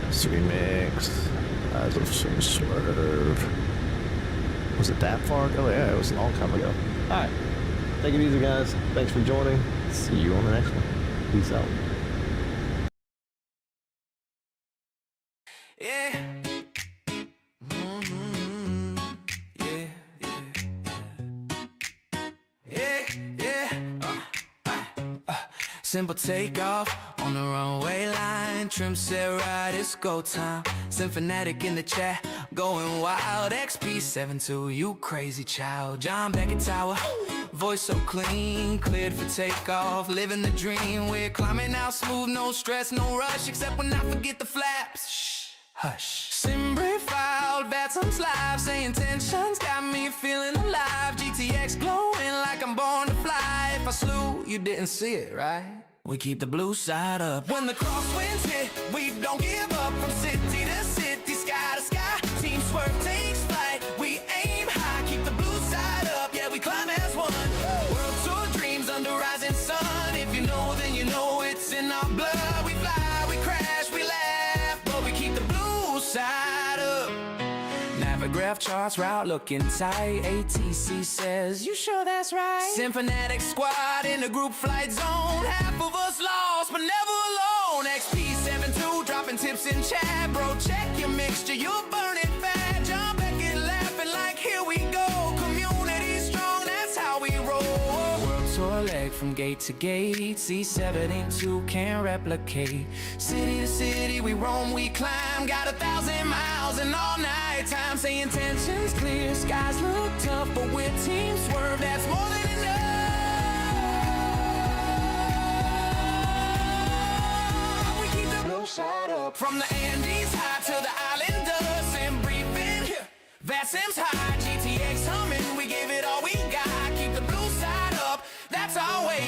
Let's remix. Eyes of Swerve. Was it that far ago? Yeah, it was a long time ago. All right. Take it easy, guys. Thanks for joining. See you on the next one. Peace out. Yeah. Simple takeoff on the runway line. Trim set right, it's go time. Symphonatic in the chat, going wild. XP72, you crazy child. John Beckett Tower, voice so clean, cleared for takeoff. Living the dream, we're climbing out smooth, no stress, no rush. Except when I forget the flaps. Shh, hush. Simbrief filed, Batson's live. SayIntentions got me feeling alive. GTX glowing like I'm born to fly. If I slew, you didn't see it, right? We keep the blue side up. When the crosswinds hit, we don't give up. From city to city, sky to sky. Team Swerve takes flight. We aim high, keep the blue side up. Yeah, we climb as one. World tour dreams under rising sun. If you know, then you know it's in our blood. We fly, we crash, we laugh, but we keep the blue side up. Navigraph charts, route looking tight. ATC says, you sure that's right? Symphonatic squad in the group flight zone. Half of us lost, but never alone. XP72 dropping tips in chat. Bro, check your mixture, you're burning fat. John Beckett laughing like, here we go. Community strong, that's how we roll. World tour leg from gate to gate. C72 can't replicate. City to city, we roam, we climb. Got 1,000 miles and all night time. SayIntentions clear, skies look tough, but we're Team Swerve, that's more than enough. We keep the blue side up. From the Andes high to the island dust and briefing. Vassim's high, GTX humming, we give it all we got. Keep the blue side up, that's our way.